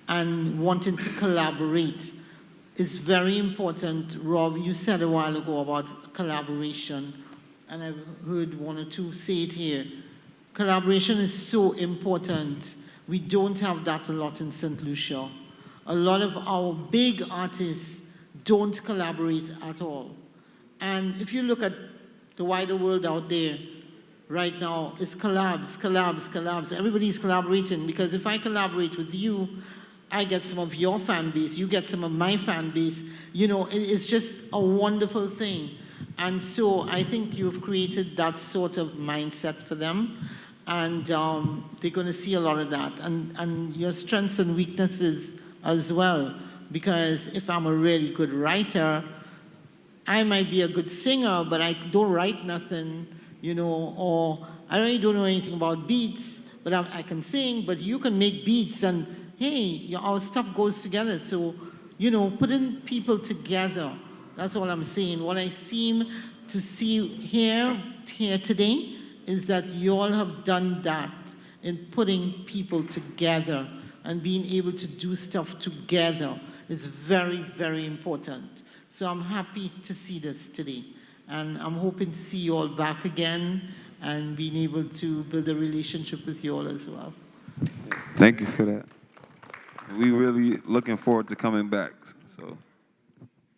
And wanting to collaborate is very important. Rob, you said a while ago about collaboration, and I've heard one or two say it here. Collaboration is so important. We don't have that a lot in St. Lucia. A lot of our big artists don't collaborate at all. And if you look at the wider world out there right now, it's collabs, collabs, collabs. Everybody's collaborating, because if I collaborate with you, I get some of your fan base, you get some of my fan base. It's just a wonderful thing. And so I think you've created that sort of mindset for them. And they're going to see a lot of that. And your strengths and weaknesses as well. Because if I'm a really good writer, I might be a good singer, but I don't write nothing, or I really don't know anything about beats, but I can sing, but you can make beats, and hey, our stuff goes together. So, putting people together, that's all I'm saying. What I seem to see here today is that you all have done that in putting people together and being able to do stuff together is very, very important. So I'm happy to see this today. And I'm hoping to see you all back again and being able to build a relationship with you all as well. Thank you for that. We really looking forward to coming back. So,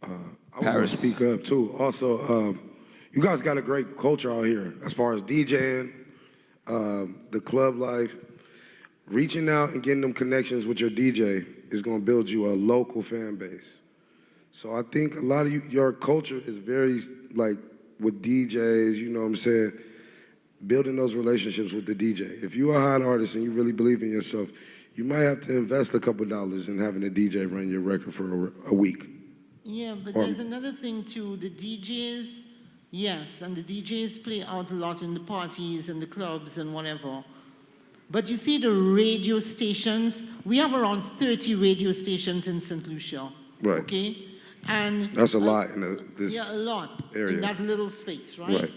I was going to speak up too. Also, you guys got a great culture out here as far as DJing, the club life. Reaching out and getting them connections with your DJ is going to build you a local fan base. So I think a lot of your culture is very, with DJs, you know what I'm saying, building those relationships with the DJ. If you're a hot artist and you really believe in yourself, you might have to invest a couple dollars in having a DJ run your record for a week. Yeah, but there's another thing too. The DJs, yes, and the DJs play out a lot in the parties and the clubs and whatever. But you see the radio stations, we have around 30 radio stations in St. Lucia. Right. Okay? And that's a lot in this a lot area. In that little space, right? Right.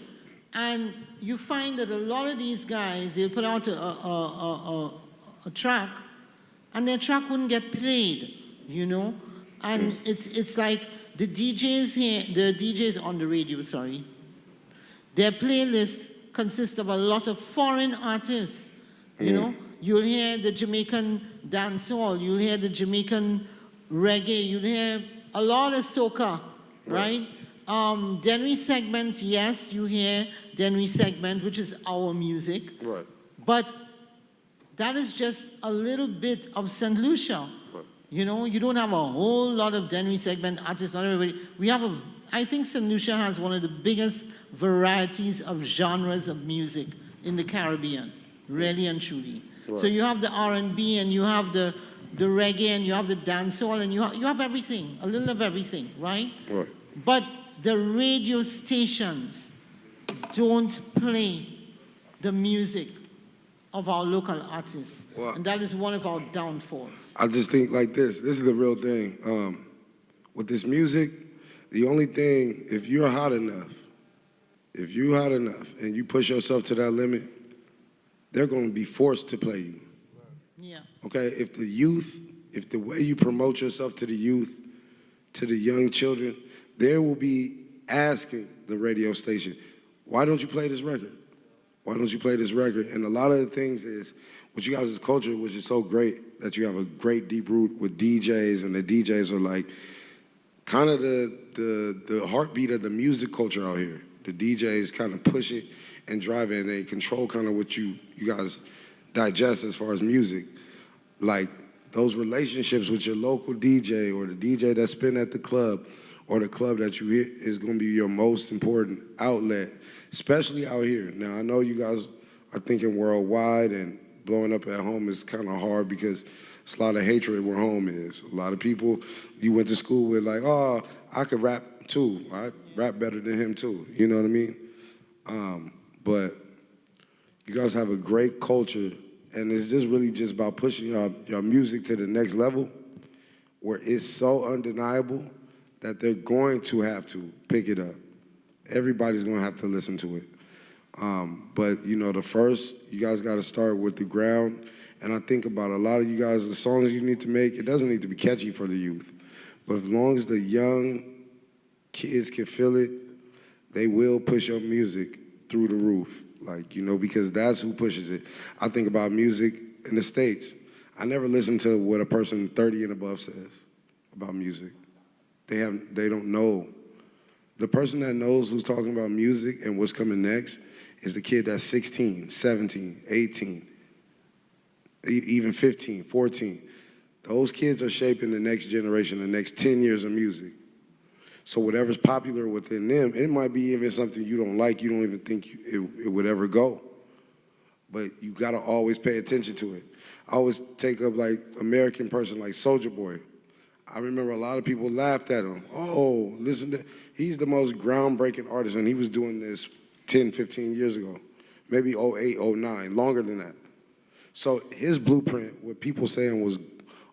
And you find that a lot of these guys, they'll put out a track, and their track wouldn't get played, And it's like the DJs here, the DJs on the radio, sorry, their playlist consists of a lot of foreign artists. You'll hear the Jamaican dancehall, you'll hear the Jamaican reggae, you'll hear a lot of soca, right? Denry segment, yes, you hear Denry segment, which is our music. Right. But that is just a little bit of St. Lucia. Right. You don't have a whole lot of Denry segment artists, not everybody. I think St. Lucia has one of the biggest varieties of genres of music in the Caribbean, really and truly. Right. So you have the R&B, and you have the reggae, and you have the dancehall, and you have everything, a little of everything, right? Right. But the radio stations don't play the music of our local artists. Well, and that is one of our downfalls. I just think like this is the real thing. With this music, the only thing, if you're hot enough If you hot enough and you push yourself to that limit, they're going to be forced to play you. Yeah. Okay, if the way you promote yourself to the youth, to the young children, they will be asking the radio station, why don't you play this record? Why don't you play this record? And a lot of the things is, with you guys' culture, which is so great, that you have a great deep root with DJs, and the DJs are like kind of the heartbeat of the music culture out here. The DJs kind of push it and drive it, and they control kind of what you guys digest as far as music. Like those relationships with your local DJ or the DJ that's been at the club or the club that you hit is going to be your most important outlet, especially out here. Now, I know you guys are thinking worldwide, and blowing up at home is kind of hard because it's a lot of hatred where home is. A lot of people you went to school with like, oh, I could rap too. I rap better than him too. You know what I mean? But you guys have a great culture, and it's just really just about pushing your music to the next level where it's so undeniable that they're going to have to pick it up. Everybody's going to have to listen to it. But, you know, you guys got to start with the ground. And I think about a lot of you guys, the songs you need to make, it doesn't need to be catchy for the youth. But as long as the young kids can feel it, they will push your music through the roof. Like, you know, because that's who pushes it. I think about music in the States. I never listen to what a person 30 and above says about music. They don't know. The person that knows who's talking about music and what's coming next is the kid that's 16, 17, 18, even 15, 14. Those kids are shaping the next generation, the next 10 years of music. So whatever's popular within them, it might be even something you don't like, you don't even think it would ever go. But you gotta always pay attention to it. I always take up like American person like Soulja Boy. I remember a lot of people laughed at him. Oh, listen to, he's the most groundbreaking artist, and he was doing this 10, 15 years ago, maybe 08, 09, longer than that. So his blueprint, what people saying was,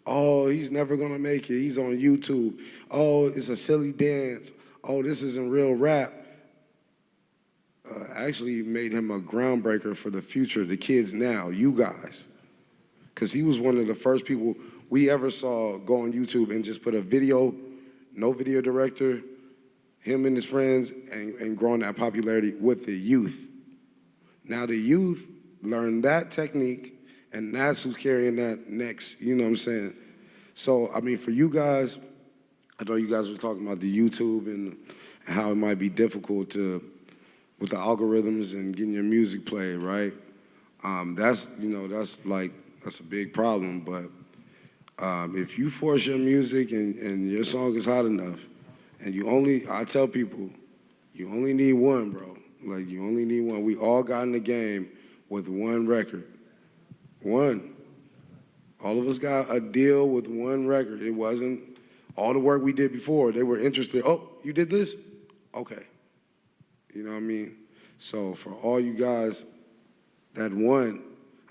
oh, he's never gonna make it, he's on YouTube. Oh, it's a silly dance. Oh, this isn't real rap. Actually made him a groundbreaker for the future, the kids now, you guys. Because he was one of the first people we ever saw go on YouTube and just put a video, no video director, him and his friends, and growing that popularity with the youth. Now the youth learn that technique, and that's who's carrying that next, you know what I'm saying? So, I mean, for you guys, I know you guys were talking about the YouTube and how it might be difficult with the algorithms and getting your music played, right? That's a big problem, but if you force your music and your song is hot enough, and I tell people, you only need one, bro. Like, you only need one. We all got in the game with one record. One. All of us got a deal with one record. It wasn't all the work we did before. They were interested. Oh, you did this? Okay. You know what I mean? So for all you guys that won,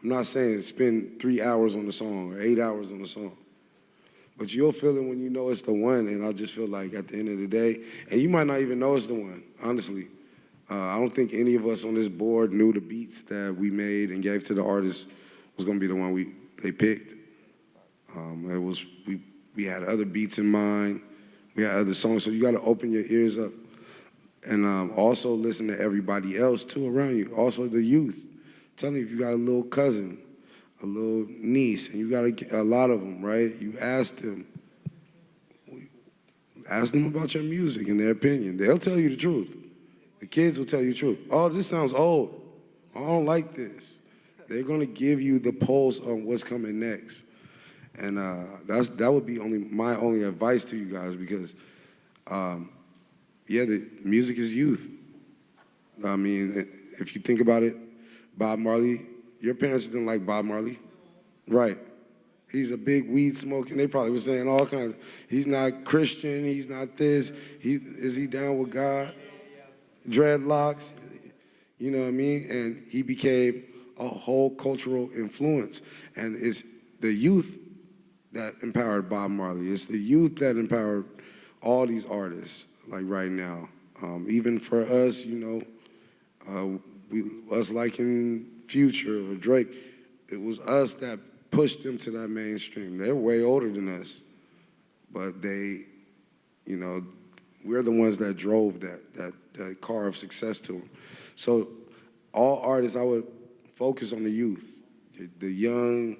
I'm not saying spend 3 hours on the song or 8 hours on the song. But you'll feel it when you know it's the one, and I just feel like at the end of the day, and you might not even know it's the one, honestly. I don't think any of us on this board knew the beats that we made and gave to the artist was gonna be the one they picked. We had other beats in mind, we had other songs, so you gotta open your ears up and also listen to everybody else too around you, also the youth. I'm telling you, if you got a little cousin, a little niece, and you got a lot of them, right? You ask them about your music and their opinion. They'll tell you the truth. The kids will tell you the truth. Oh, this sounds old. I don't like this. They're gonna give you the pulse on what's coming next. And that would be my only advice to you guys, because the music is youth. I mean, if you think about it, Bob Marley, your parents didn't like Bob Marley, right? He's a big weed smoking. They probably were saying all kinds. He's not Christian. He's not this. Is he down with God? Dreadlocks, you know what I mean? And he became a whole cultural influence. And it's the youth that empowered Bob Marley. It's the youth that empowered all these artists, like right now. Even for us, you know, Us liking Future or Drake, it was us that pushed them to that mainstream. They're way older than us, but they, you know, we're the ones that drove that car of success to them. So all artists, I would focus on the youth, the young,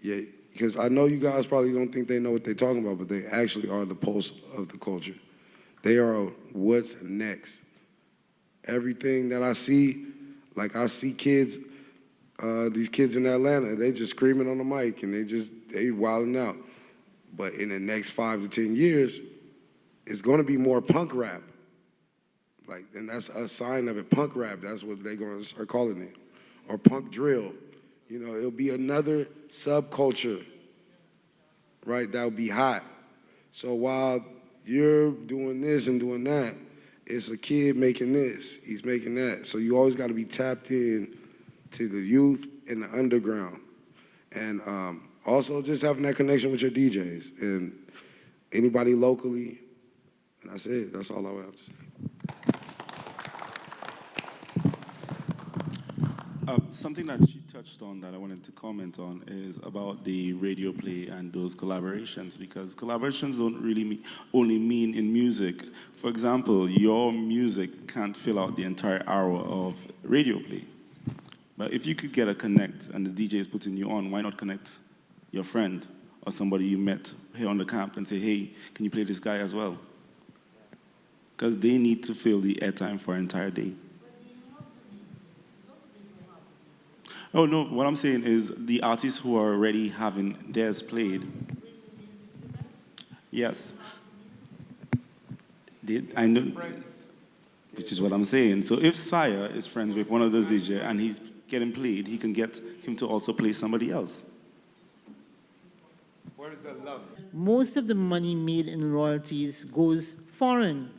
yeah, because I know you guys probably don't think they know what they're talking about, but they actually are the pulse of the culture. They are what's next. Everything that I see, like I see kids, these kids in Atlanta, they just screaming on the mic and they wilding out. But in the next 5 to 10 years, it's gonna be more punk rap. Like, and that's a sign of it, punk rap, that's what they're gonna start calling it. Or punk drill. You know, it'll be another subculture, right, that'll be hot. So while you're doing this and doing that, it's a kid making this, he's making that. So you always gotta be tapped in to the youth and the underground. And also just having that connection with your DJs and anybody locally. And that's it, that's all I would have to say. Something that she touched on that I wanted to comment on is about the radio play and those collaborations, because collaborations don't really only mean in music. For example, your music can't fill out the entire hour of radio play. But if you could get a connect and the DJ is putting you on, why not connect your friend or somebody you met here on the camp and say, hey, can you play this guy as well? Because they need to fill the airtime for an entire day. Oh, no, what I'm saying is the artists who are already having theirs played. Yes. I know, which is what I'm saying. So if Sire is friends with one of those DJs and he's getting played, he can get him to also play somebody else. Where is the love? Most of the money made in royalties goes foreign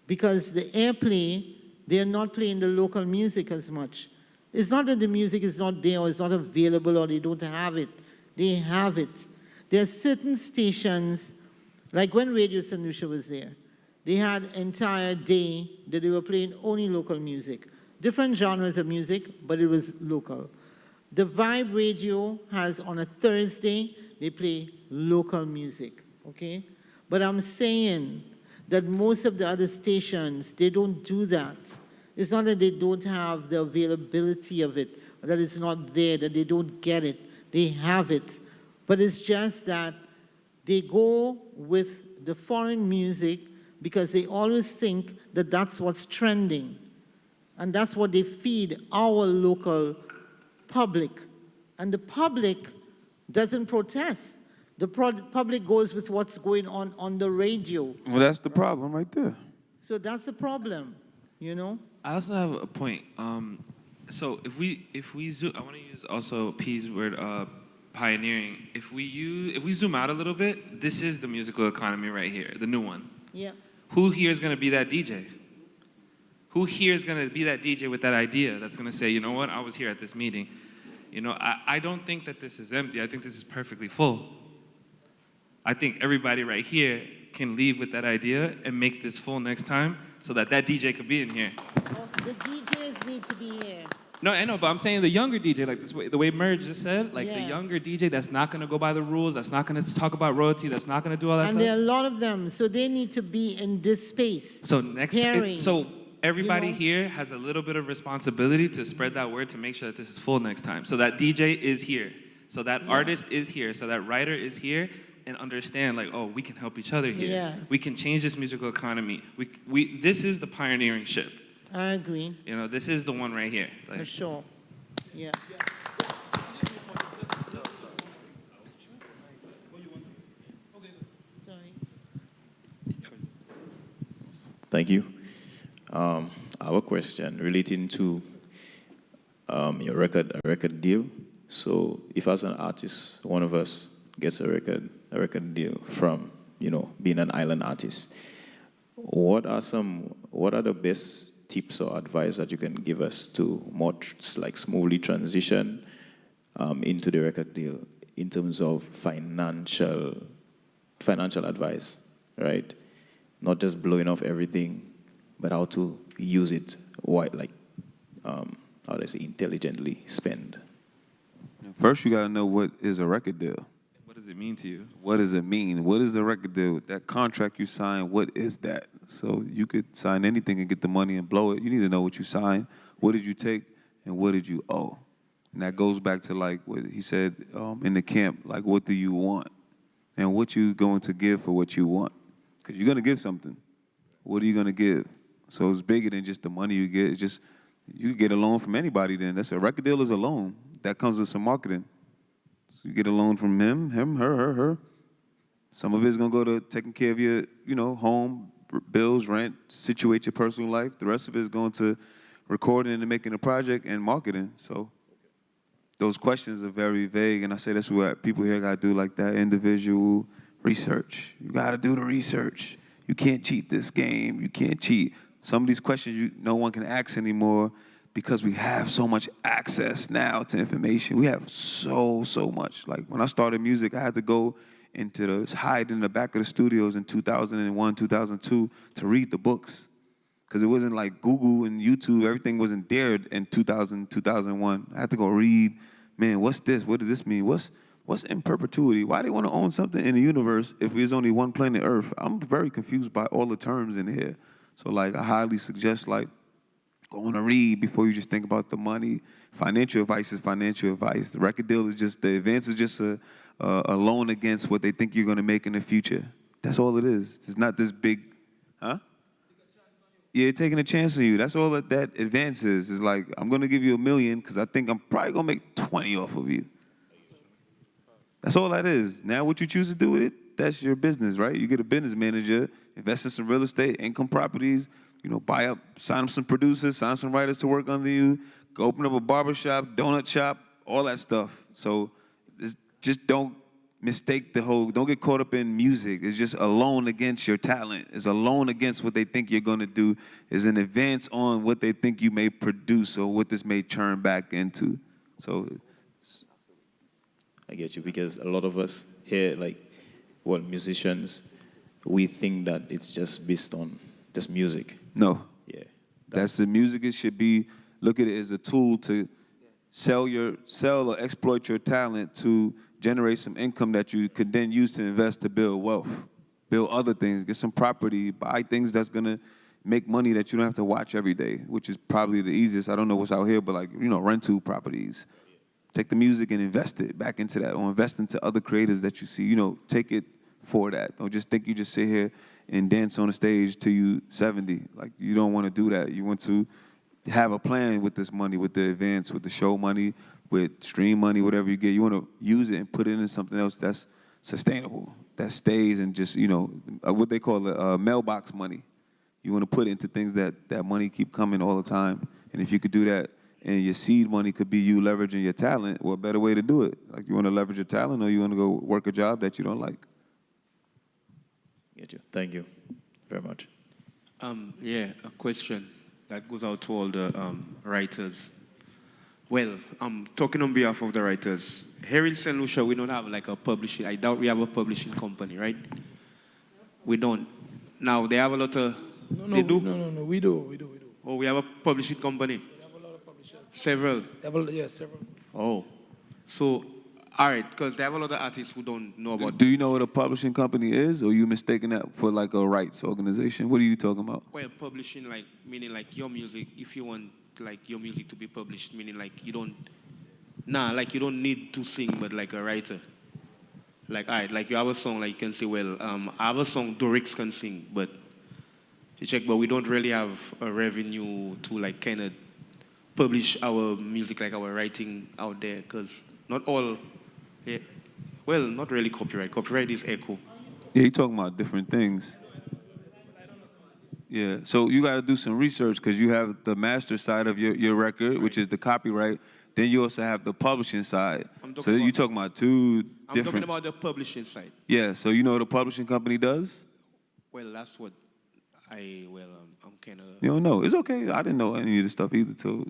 because the airplay, they're not playing the local music as much. It's not that the music is not there or it's not available or they don't have it. They have it. There are certain stations, like when Radio St. Lucia was there, they had an entire day that they were playing only local music. Different genres of music, but it was local. The Vibe Radio has on a Thursday, they play local music, okay? But I'm saying that most of the other stations, they don't do that. It's not that they don't have the availability of it, or that it's not there, that they don't get it. They have it. But it's just that they go with the foreign music because they always think that that's what's trending. And that's what they feed our local public. And the public doesn't protest. The public goes with what's going on the radio. Well, that's the problem right there. So that's the problem, you know? I also have a point. So if we zoom, I want to use also P's word, pioneering. If we zoom out a little bit, this is the musical economy right here, the new one. Yeah. Who here is going to be that DJ? Who here is going to be that DJ with that idea that's going to say, you know what, I was here at this meeting. You know, I don't think that this is empty. I think this is perfectly full. I think everybody right here can leave with that idea and make this full next time so that DJ could be in here. Oh, the DJs need to be here. No, I know, but I'm saying the younger DJ, like this way, the way Merge just said, like the Yeah. younger DJ that's not gonna go by the rules, that's not gonna talk about royalty, that's not gonna do all that And stuff. there are a lot of them, so they need to be in this space. So next, Pairing, so everybody you know? here has a little bit of responsibility to spread that word to make sure that this is full next time. So that DJ is here, so that artist is here, so that writer is here, and understand like, oh, we can help each other here. Yes. We can change this musical economy. This is the pioneering ship. I agree, You know, this is the one right here. for Like, sure. Yeah. Sorry. Thank you. I have a question relating to your record deal. So if as an artist, one of us gets a record deal from, being an island artist, what are the best tips or advice that you can give us to more smoothly transition into the record deal in terms of financial advice, right? Not just blowing off everything, but how to use it how do I say, intelligently spend. First, you got to know what is a record deal. What does it mean to you? What does it mean? What is the record deal? That contract you sign, what is that? So you could sign anything and get the money and blow it. You need to know what you signed, what did you take, and what did you owe? And that goes back to like what he said in the camp, like what do you want? And what you going to give for what you want? Because you're going to give something. What are you going to give? So it's bigger than just the money you get. It's just, you can get a loan from anybody then. That's a record deal is a loan. That comes with some marketing. So you get a loan from him, her. Some of it's gonna go to taking care of your, home, bills, rent, situate your personal life. The rest of it is going to recording and making a project and marketing. So those questions are very vague, and I say that's what people here gotta do, like that individual research. You gotta do the research. You can't cheat this game. You can't cheat. Some of these questions no one can ask anymore because we have so much access now to information. We have so much. Like when I started music, I had to go hide in the back of the studios in 2001, 2002 to read the books. Because it wasn't like Google and YouTube, everything wasn't there in 2000, 2001. I had to go read, man, what's this? What does this mean? What's in perpetuity? Why do they want to own something in the universe if there's only one planet Earth? I'm very confused by all the terms in here. So like I highly suggest like going to read before you just think about the money. Financial advice is financial advice. The record deal is just, the advance is just a loan against what they think you're going to make in the future. That's all it is. It's not this big, huh? Yeah, taking a chance on you. That's all that advance is. It's like, I'm going to give you $1 million because I think I'm probably going to make 20 off of you. That's all that is. Now what you choose to do with it, that's your business, right? You get a business manager, invest in some real estate, income properties, buy up, sign up some producers, sign some writers to work under you, go open up a barbershop, donut shop, all that stuff. So just don't mistake don't get caught up in music. It's just a loan against your talent. It's a loan against what they think you're going to do. It's an advance on what they think you may produce or what this may turn back into. So I get you, because a lot of us here, musicians, we think that it's just based on just music. No. Yeah. That's the music. It should be, look at it as a tool to sell or exploit your talent to generate some income that you could then use to invest to build wealth, build other things, get some property, buy things that's going to make money that you don't have to watch every day, which is probably the easiest. I don't know what's out here, but rental properties. Take the music and invest it back into that, or invest into other creators that you see. Take it for that. Don't just think you just sit here and dance on the stage till you 70. Like, you don't want to do that. You want to have a plan with this money, with the advance, with the show money, with stream money, whatever you get. You want to use it and put it into something else that's sustainable, that stays, and just, what they call it, mailbox money. You want to put it into things that money keep coming all the time. And if you could do that, and your seed money could be you leveraging your talent, what better way to do it? Like, you want to leverage your talent, or you want to go work a job that you don't like? Get you. Thank you very much. A question that goes out to all the writers. Well, I'm talking on behalf of the writers. Here in St. Lucia, we don't have like a publishing. I doubt we have a publishing company, right? We don't. Now, they have a lot of... They do? No, we do. Oh, we have a publishing company? We have a lot of publishers. Several? Several. Oh. So, all right, because they have a lot of artists who don't know about... Do you know what a publishing company is, or are you mistaking that for like a rights organization? What are you talking about? Well, publishing, meaning your music, if you want your music to be published, meaning you don't... you don't need to sing, but like a writer. All right, you have a song, you can say, well, I have a song, Dorix can sing, but you check, but we don't really have a revenue to kind of publish our music, our writing out there, because not all... Yeah. Well, not really copyright. Copyright is echo. Yeah, you're talking about different things. Yeah, so you got to do some research, because you have the master side of your record, which is the copyright. Then you also have the publishing side. So you're talking about two different... I'm talking about the publishing side. Yeah, so you know what a publishing company does? Well, that's what I'm kind of... You don't know. It's okay. I didn't know any of this stuff either, so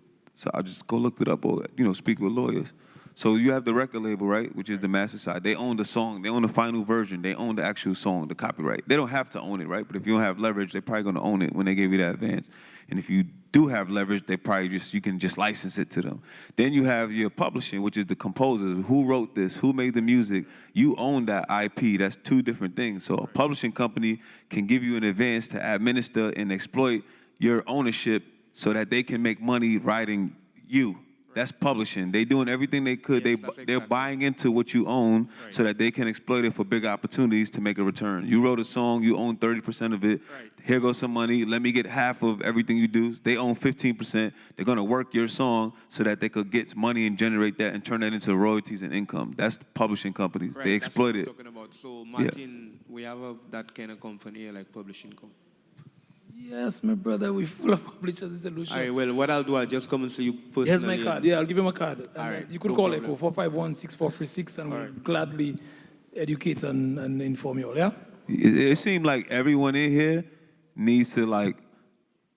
I'll just go look it up or, speak with lawyers. So you have the record label, right, which is the master side. They own the song. They own the final version. They own the actual song, the copyright. They don't have to own it, right? But if you don't have leverage, they're probably going to own it when they give you that advance. And if you do have leverage, they probably you can just license it to them. Then you have your publishing, which is the composers. Who wrote this? Who made the music? You own that IP. That's two different things. So a publishing company can give you an advance to administer and exploit your ownership so that they can make money writing you. That's publishing. They doing everything they could. They're buying into what you own so that they can exploit it for big opportunities to make a return. You wrote a song, you own 30% of it. Here goes some money. Let me get half of everything you do. They own 15%. They're gonna work your song so that they could get money and generate that and turn that into royalties and income. That's the publishing companies. Right, They that's exploit what I'm it. talking about. So Martin, we have that kind of company, like publishing company. Yes, my brother, we full of publishers in Lucia. All right, well, what I'll do, I'll just come and see you personally. Here's my card. Yeah, I'll give you my card. And All right, you could no call problem. Echo 451-6436 and we'll gladly educate and inform you all, yeah? It seemed like everyone in here needs to like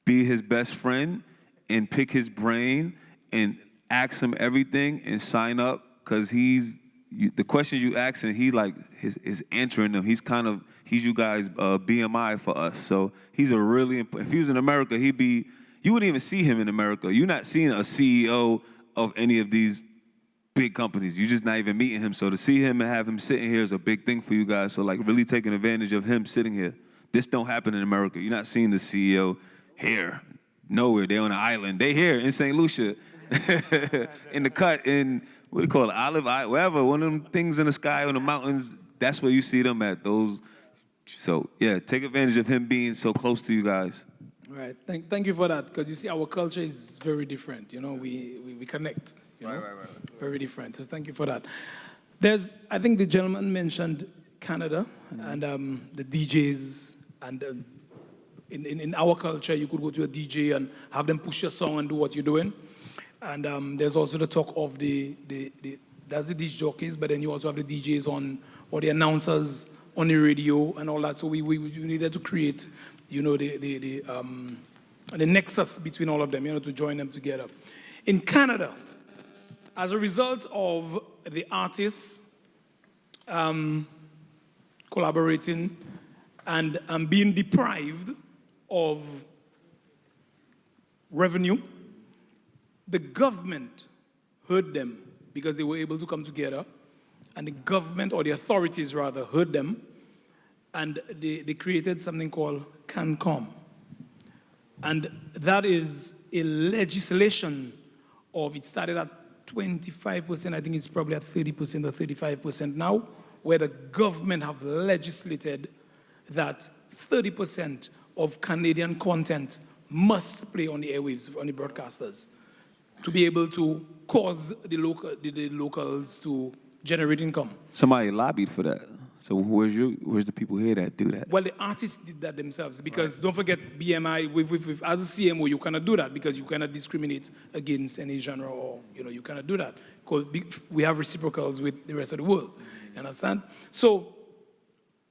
be his best friend and pick his brain and ask him everything and sign up because the questions you ask and he like is answering them. He's you guys BMI for us. So he's a really if he was in America, you wouldn't even see him in America. You're not seeing a CEO of any of these big companies. You're just not even meeting him. So to see him and have him sitting here is a big thing for you guys. So like really taking advantage of him sitting here. This don't happen in America. You're not seeing the CEO here. Nowhere. They're on an island. They here in St. Lucia. In the cut in, what do you call it, Olive Island, wherever, one of them things in the sky on the mountains, that's where you see them at. So yeah, take advantage of him being so close to you guys. All right. Thank you for that, because you see our culture is very different. You know, we connect. You know? Right. Very different. So thank you for that. I think the gentleman mentioned Canada and the DJs, and in our culture, you could go to a DJ and have them push your song and do what you're doing. And there's also the talk of that's the DJ jockeys, but then you also have the DJs or the announcers on the radio and all that. So we needed to create, you know, the nexus between all of them, you know, to join them together. In Canada, as a result of the artists collaborating and being deprived of revenue, the government heard them because they were able to come together, and the government, or the authorities rather, heard them, and they created something called CanCom. And that is a legislation it started at 25%, I think it's probably at 30% or 35% now, where the government have legislated that 30% of Canadian content must play on the airwaves, on the broadcasters, to be able to cause the locals to generate income. Somebody lobbied for that. So where's the people here that do that? Well, the artists did that themselves, because don't forget BMI, as a CMO, you cannot do that because you cannot discriminate against any genre, or, you know, you cannot do that. Because we have reciprocals with the rest of the world. You understand? So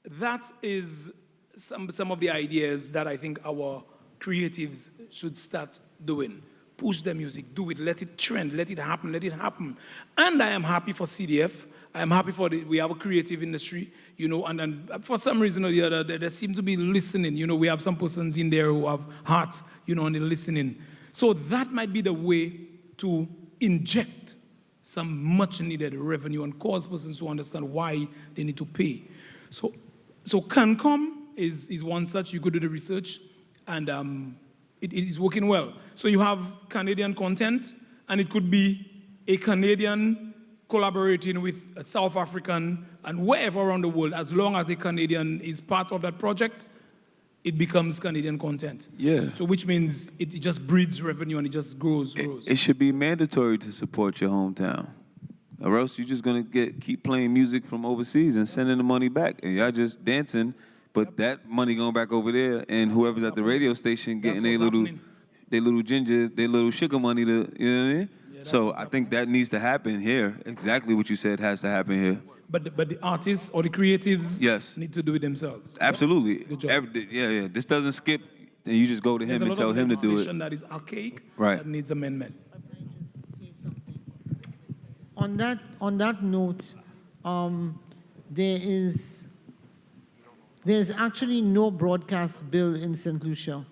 that is some of the ideas that I think our creatives should start doing. Push their music, do it, let it trend, let it happen. And I am happy for CDF. I am happy we have a creative industry, you know, and for some reason or the other, they seem to be listening. You know, we have some persons in there who have hearts, you know, and they're listening. So that might be the way to inject some much needed revenue and cause persons to understand why they need to pay. So CanCom is one such. You could do the research, and it is working well. So you have Canadian content, and it could be a Canadian collaborating with a South African, and wherever around the world, as long as a Canadian is part of that project, it becomes Canadian content. Yeah. So which means it just breeds revenue and it just grows. It should be mandatory to support your hometown, or else you're just gonna keep playing music from overseas and sending the money back, and y'all just dancing, but that money going back over there, and whoever's at the radio station getting their little ginger, their little sugar money to, you know what I mean? So I think that needs to happen here. Exactly what you said has to happen here. But the artists or the creatives need to do it themselves. Absolutely. Good job. Yeah. This doesn't skip, and you just go to him and tell him to do it. That is archaic. Right. That needs amendment. On that note, there's actually no broadcast bill in St. Lucia.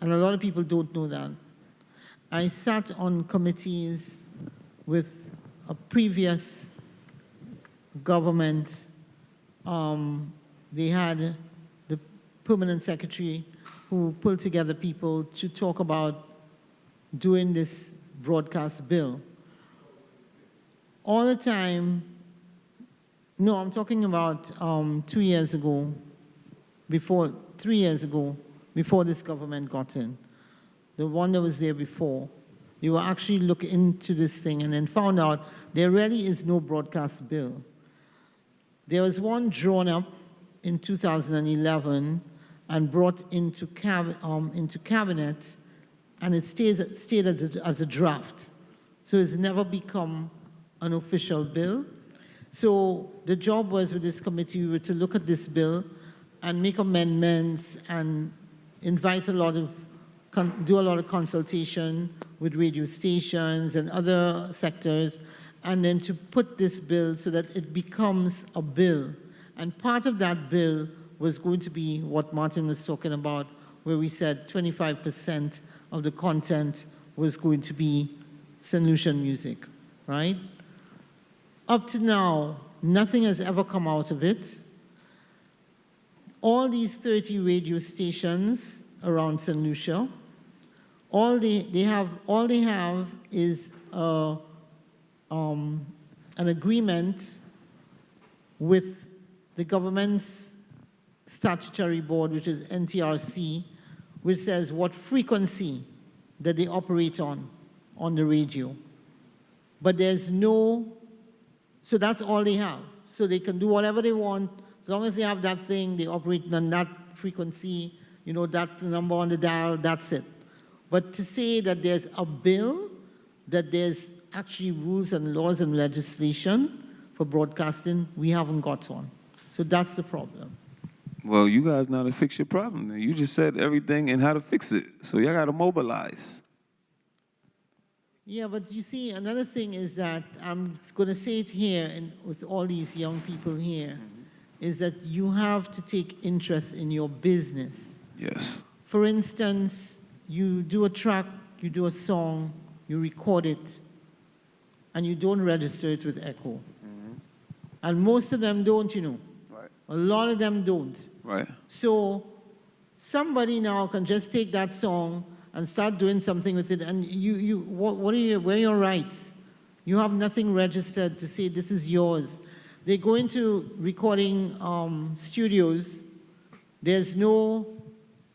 and a lot of people don't know that. I sat on committees with a previous government. They had the permanent secretary who pulled together people to talk about doing this broadcast bill. All the time, no, I'm talking about 2 years ago, 3 years ago, before this government got in. The one that was there before, they were actually looking into this thing and then found out there really is no broadcast bill. There was one drawn up in 2011 and brought into cabinet, and it stayed as a draft. So it's never become an official bill. So the job was with this committee, we were to look at this bill and make amendments and invite do a lot of consultation with radio stations and other sectors, and then to put this bill so that it becomes a bill. And part of that bill was going to be what Martin was talking about, where we said 25% of the content was going to be St. Lucian music, right? Up to now, nothing has ever come out of it. All these 30 radio stations around St. Lucia, all they have is an agreement with the government's statutory board, which is NTRC, which says what frequency that they operate on the radio. But there's no, so that's all they have. So they can do whatever they want. As long as they have that thing, they operate on that frequency, you know, that number on the dial, that's it. But to say that there's a bill, that there's actually rules and laws and legislation for broadcasting, we haven't got one. So that's the problem. Well, you guys know how to fix your problem. You just said everything and how to fix it. So y'all got to mobilize. Yeah, but you see, another thing is that I'm going to say it here and with all these young people here, is that you have to take interest in your business. Yes. For instance, you do a track, you do a song, you record it, and you don't register it with Echo. And most of them don't, you know. Right. A lot of them don't. Right. So somebody now can just take that song and start doing something with it, and where are your rights? You have nothing registered to say this is yours. They go into recording studios. There's no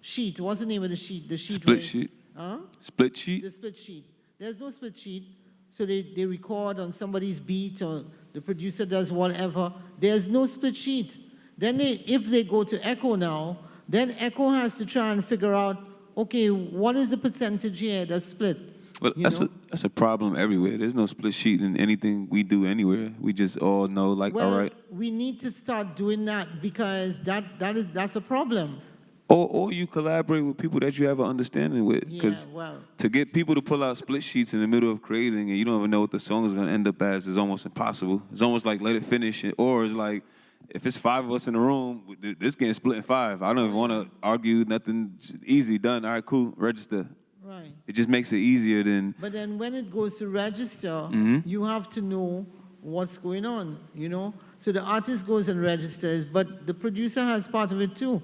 sheet. What's the name of the sheet? The sheet. Split sheet. Huh? Split sheet. The split sheet. There's no split sheet. So they record on somebody's beat, or the producer does whatever. There's no split sheet. Then if they go to Echo now, then Echo has to try and figure out, okay, what is the percentage here that's split? Well, that's a problem everywhere. There's no split sheet in anything we do anywhere. We just all know, like, Well, all right. we need to start doing that, because that's a problem. Or you collaborate with people that you have an understanding with. Yeah, well. To get people to pull out split sheets in the middle of creating and you don't even know what the song is going to end up as is almost impossible. It's almost like let it finish. Or it's like, if it's 5 of us in the room, this getting split in 5. I don't even want to argue, nothing, just easy, done. All right, cool, register. Right. It just makes it easier than... But then when it goes to register, you have to know what's going on, you know? So the artist goes and registers, but the producer has part of it too.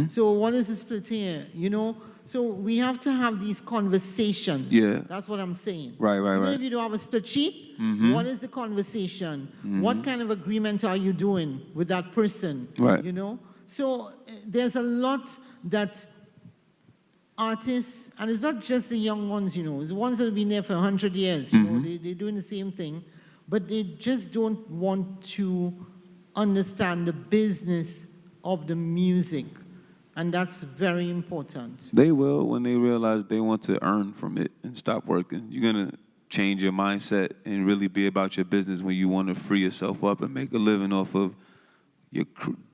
So what is the split here, you know? So we have to have these conversations. Yeah. That's what I'm saying. Right. Even if you don't have a split sheet, what is the conversation? What kind of agreement are you doing with that person? Right. You know? So there's a lot that artists, and it's not just the young ones, you know, it's the ones that have been there for 100 years, you know, they're doing the same thing, but they just don't want to understand the business of the music, and that's very important. They will when they realize they want to earn from it and stop working. You're going to change your mindset and really be about your business when you want to free yourself up and make a living off of your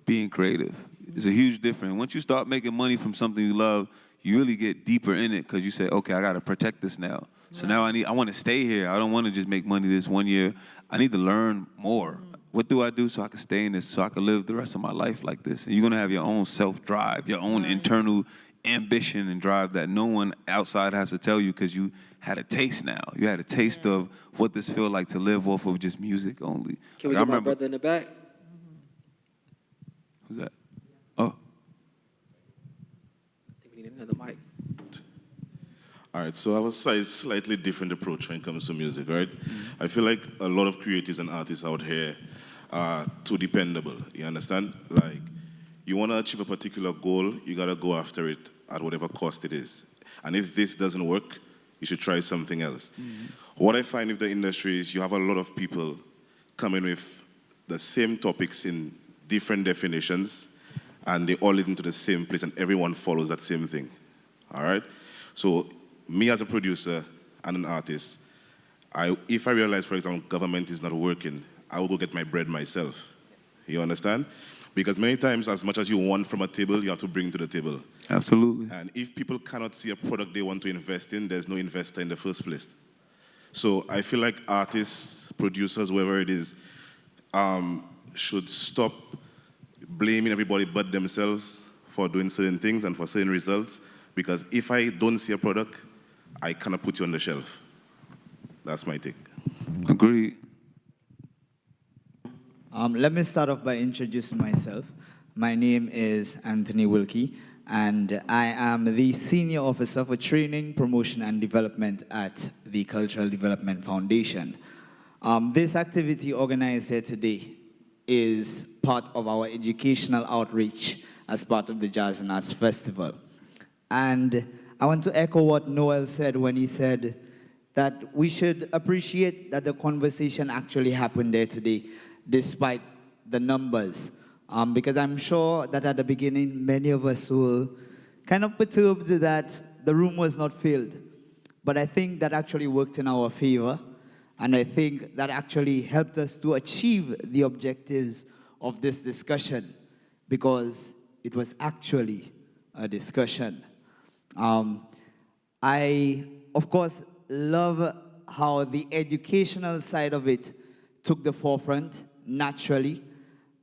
being creative. It's a huge difference. Once you start making money from something you love, you really get deeper in it because you say, okay, I got to protect this now. So now I want to stay here. I don't want to just make money this 1 year. I need to learn more. What do I do so I can stay in this, so I can live the rest of my life like this? And you're going to have your own self-drive, your own internal ambition and drive that no one outside has to tell you because you had a taste now. You had a taste of what this feel like to live off of just music only. Can we Like, get my brother in the back? Who's that? Oh. I think we need another mic. All right, so I have a slightly different approach when it comes to music, right? I feel like a lot of creatives and artists out here are too dependable, you understand? Like, you want to achieve a particular goal, you got to go after it at whatever cost it is. And if this doesn't work, you should try something else. What I find with the industry is you have a lot of people coming with the same topics in different definitions, and they all lead into the same place, and everyone follows that same thing, all right? So me as a producer and an artist, if I realize, for example, government is not working, I will go get my bread myself. You understand? Because many times, as much as you want from a table, you have to bring to the table. Absolutely. And if people cannot see a product they want to invest in, there's no investor in the first place. So I feel like artists, producers, whoever it is, should stop blaming everybody but themselves for doing certain things and for certain results. Because if I don't see a product, I cannot put you on the shelf. That's my take. Agreed. Let me start off by introducing myself. My name is Anthony Wilkie, and I am the Senior Officer for Training, Promotion, and Development at the Cultural Development Foundation. This activity organized here today is part of our educational outreach as part of the Jazz and Arts Festival. And I want to echo what Noel said when he said that we should appreciate that the conversation actually happened there today, despite the numbers. Because I'm sure that at the beginning, many of us were kind of perturbed that the room was not filled. But I think that actually worked in our favor. And I think that actually helped us to achieve the objectives of this discussion, because it was actually a discussion. I, of course, love how the educational side of it took the forefront naturally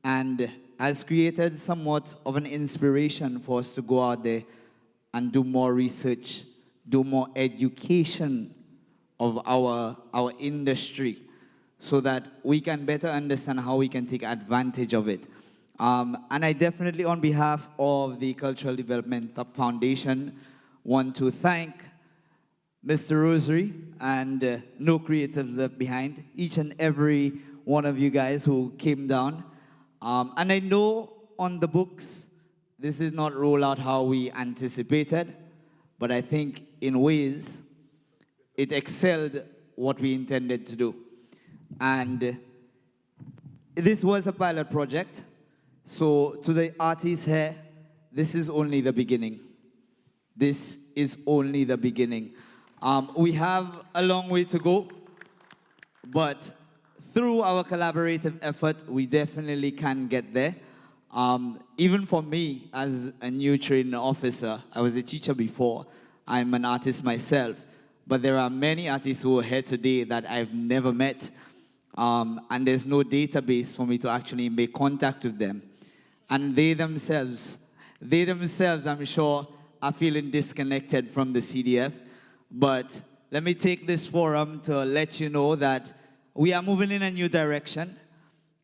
and has created somewhat of an inspiration for us to go out there and do more research, do more education of our industry so that we can better understand how we can take advantage of it. And I definitely, on behalf of the Cultural Development Foundation, want to thank Mr. Rosary and No Creatives Left Behind, each and every one of you guys who came down. And I know on the books, this is not rolled out how we anticipated, but I think in ways, it excelled what we intended to do. And this was a pilot project. So to the artists here, this is only the beginning. This is only the beginning. We have a long way to go, but through our collaborative effort, we definitely can get there. Even for me, as a new training officer, I was a teacher before. I'm an artist myself, but there are many artists who are here today that I've never met, and there's no database for me to actually make contact with them. And they themselves, I'm sure, are feeling disconnected from the CDF. But let me take this forum to let you know that we are moving in a new direction,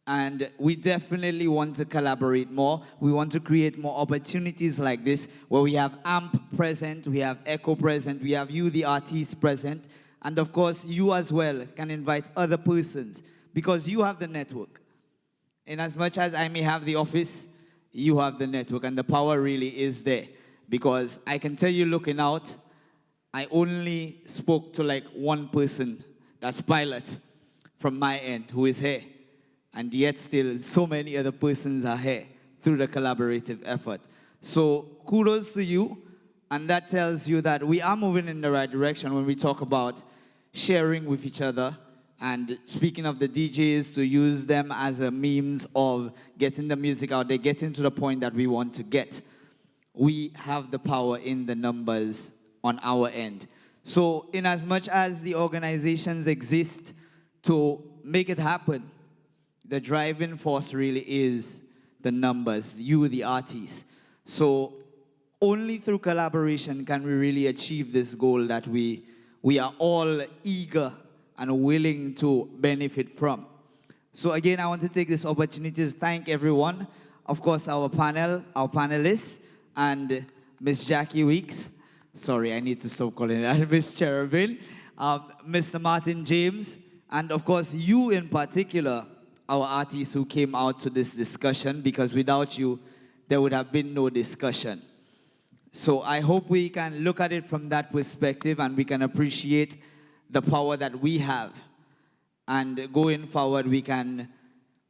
and we definitely want to collaborate more. We want to create more opportunities like this, where we have AMP present, we have ECHO present, we have you, the artists, present, and of course, you as well can invite other persons, because you have the network. In as much as I may have the office, you have the network, and the power really is there. Because I can tell you, looking out, I only spoke to like one person, that's Pilot, from my end, who is here. And yet still, so many other persons are here through the collaborative effort. So kudos to you, and that tells you that we are moving in the right direction when we talk about sharing with each other, and speaking of the DJs, to use them as a means of getting the music out there, getting to the point that we want to get. We have the power in the numbers on our end. So in as much as the organizations exist to make it happen, the driving force really is the numbers, you, the artists. So only through collaboration can we really achieve this goal that we are all eager and willing to benefit from. So again, I want to take this opportunity to thank everyone. Of course, our panel, our panelists, and Miss Jackie Weeks. Sorry, I need to stop calling that Miss Cherubin. Mr. Martin James, and of course, you in particular, our artists who came out to this discussion, because without you, there would have been no discussion. So I hope we can look at it from that perspective and we can appreciate the power that we have. And going forward, we can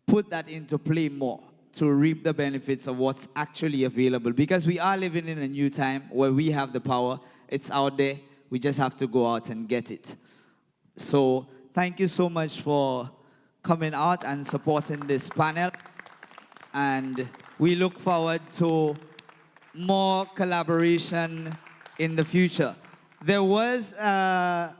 put that into play more to reap the benefits of what's actually available. Because we are living in a new time where we have the power. It's out there. We just have to go out and get it. So thank you so much for coming out and supporting this panel. And we look forward to more collaboration in the future. There was, I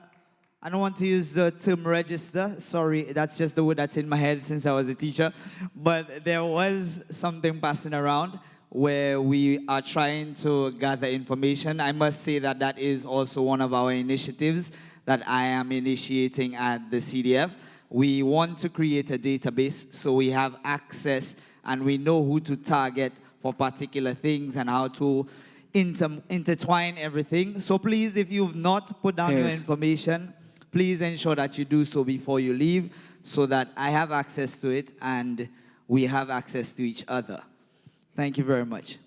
don't want to use the term register. Sorry, that's just the word that's in my head since I was a teacher. But there was something passing around where we are trying to gather information. I must say that that is also one of our initiatives that I am initiating at the CDF. We want to create a database so we have access and we know who to target for particular things and how to intertwine everything. So please, if you've not put down your information, please ensure that you do so before you leave so that I have access to it and we have access to each other. Thank you very much.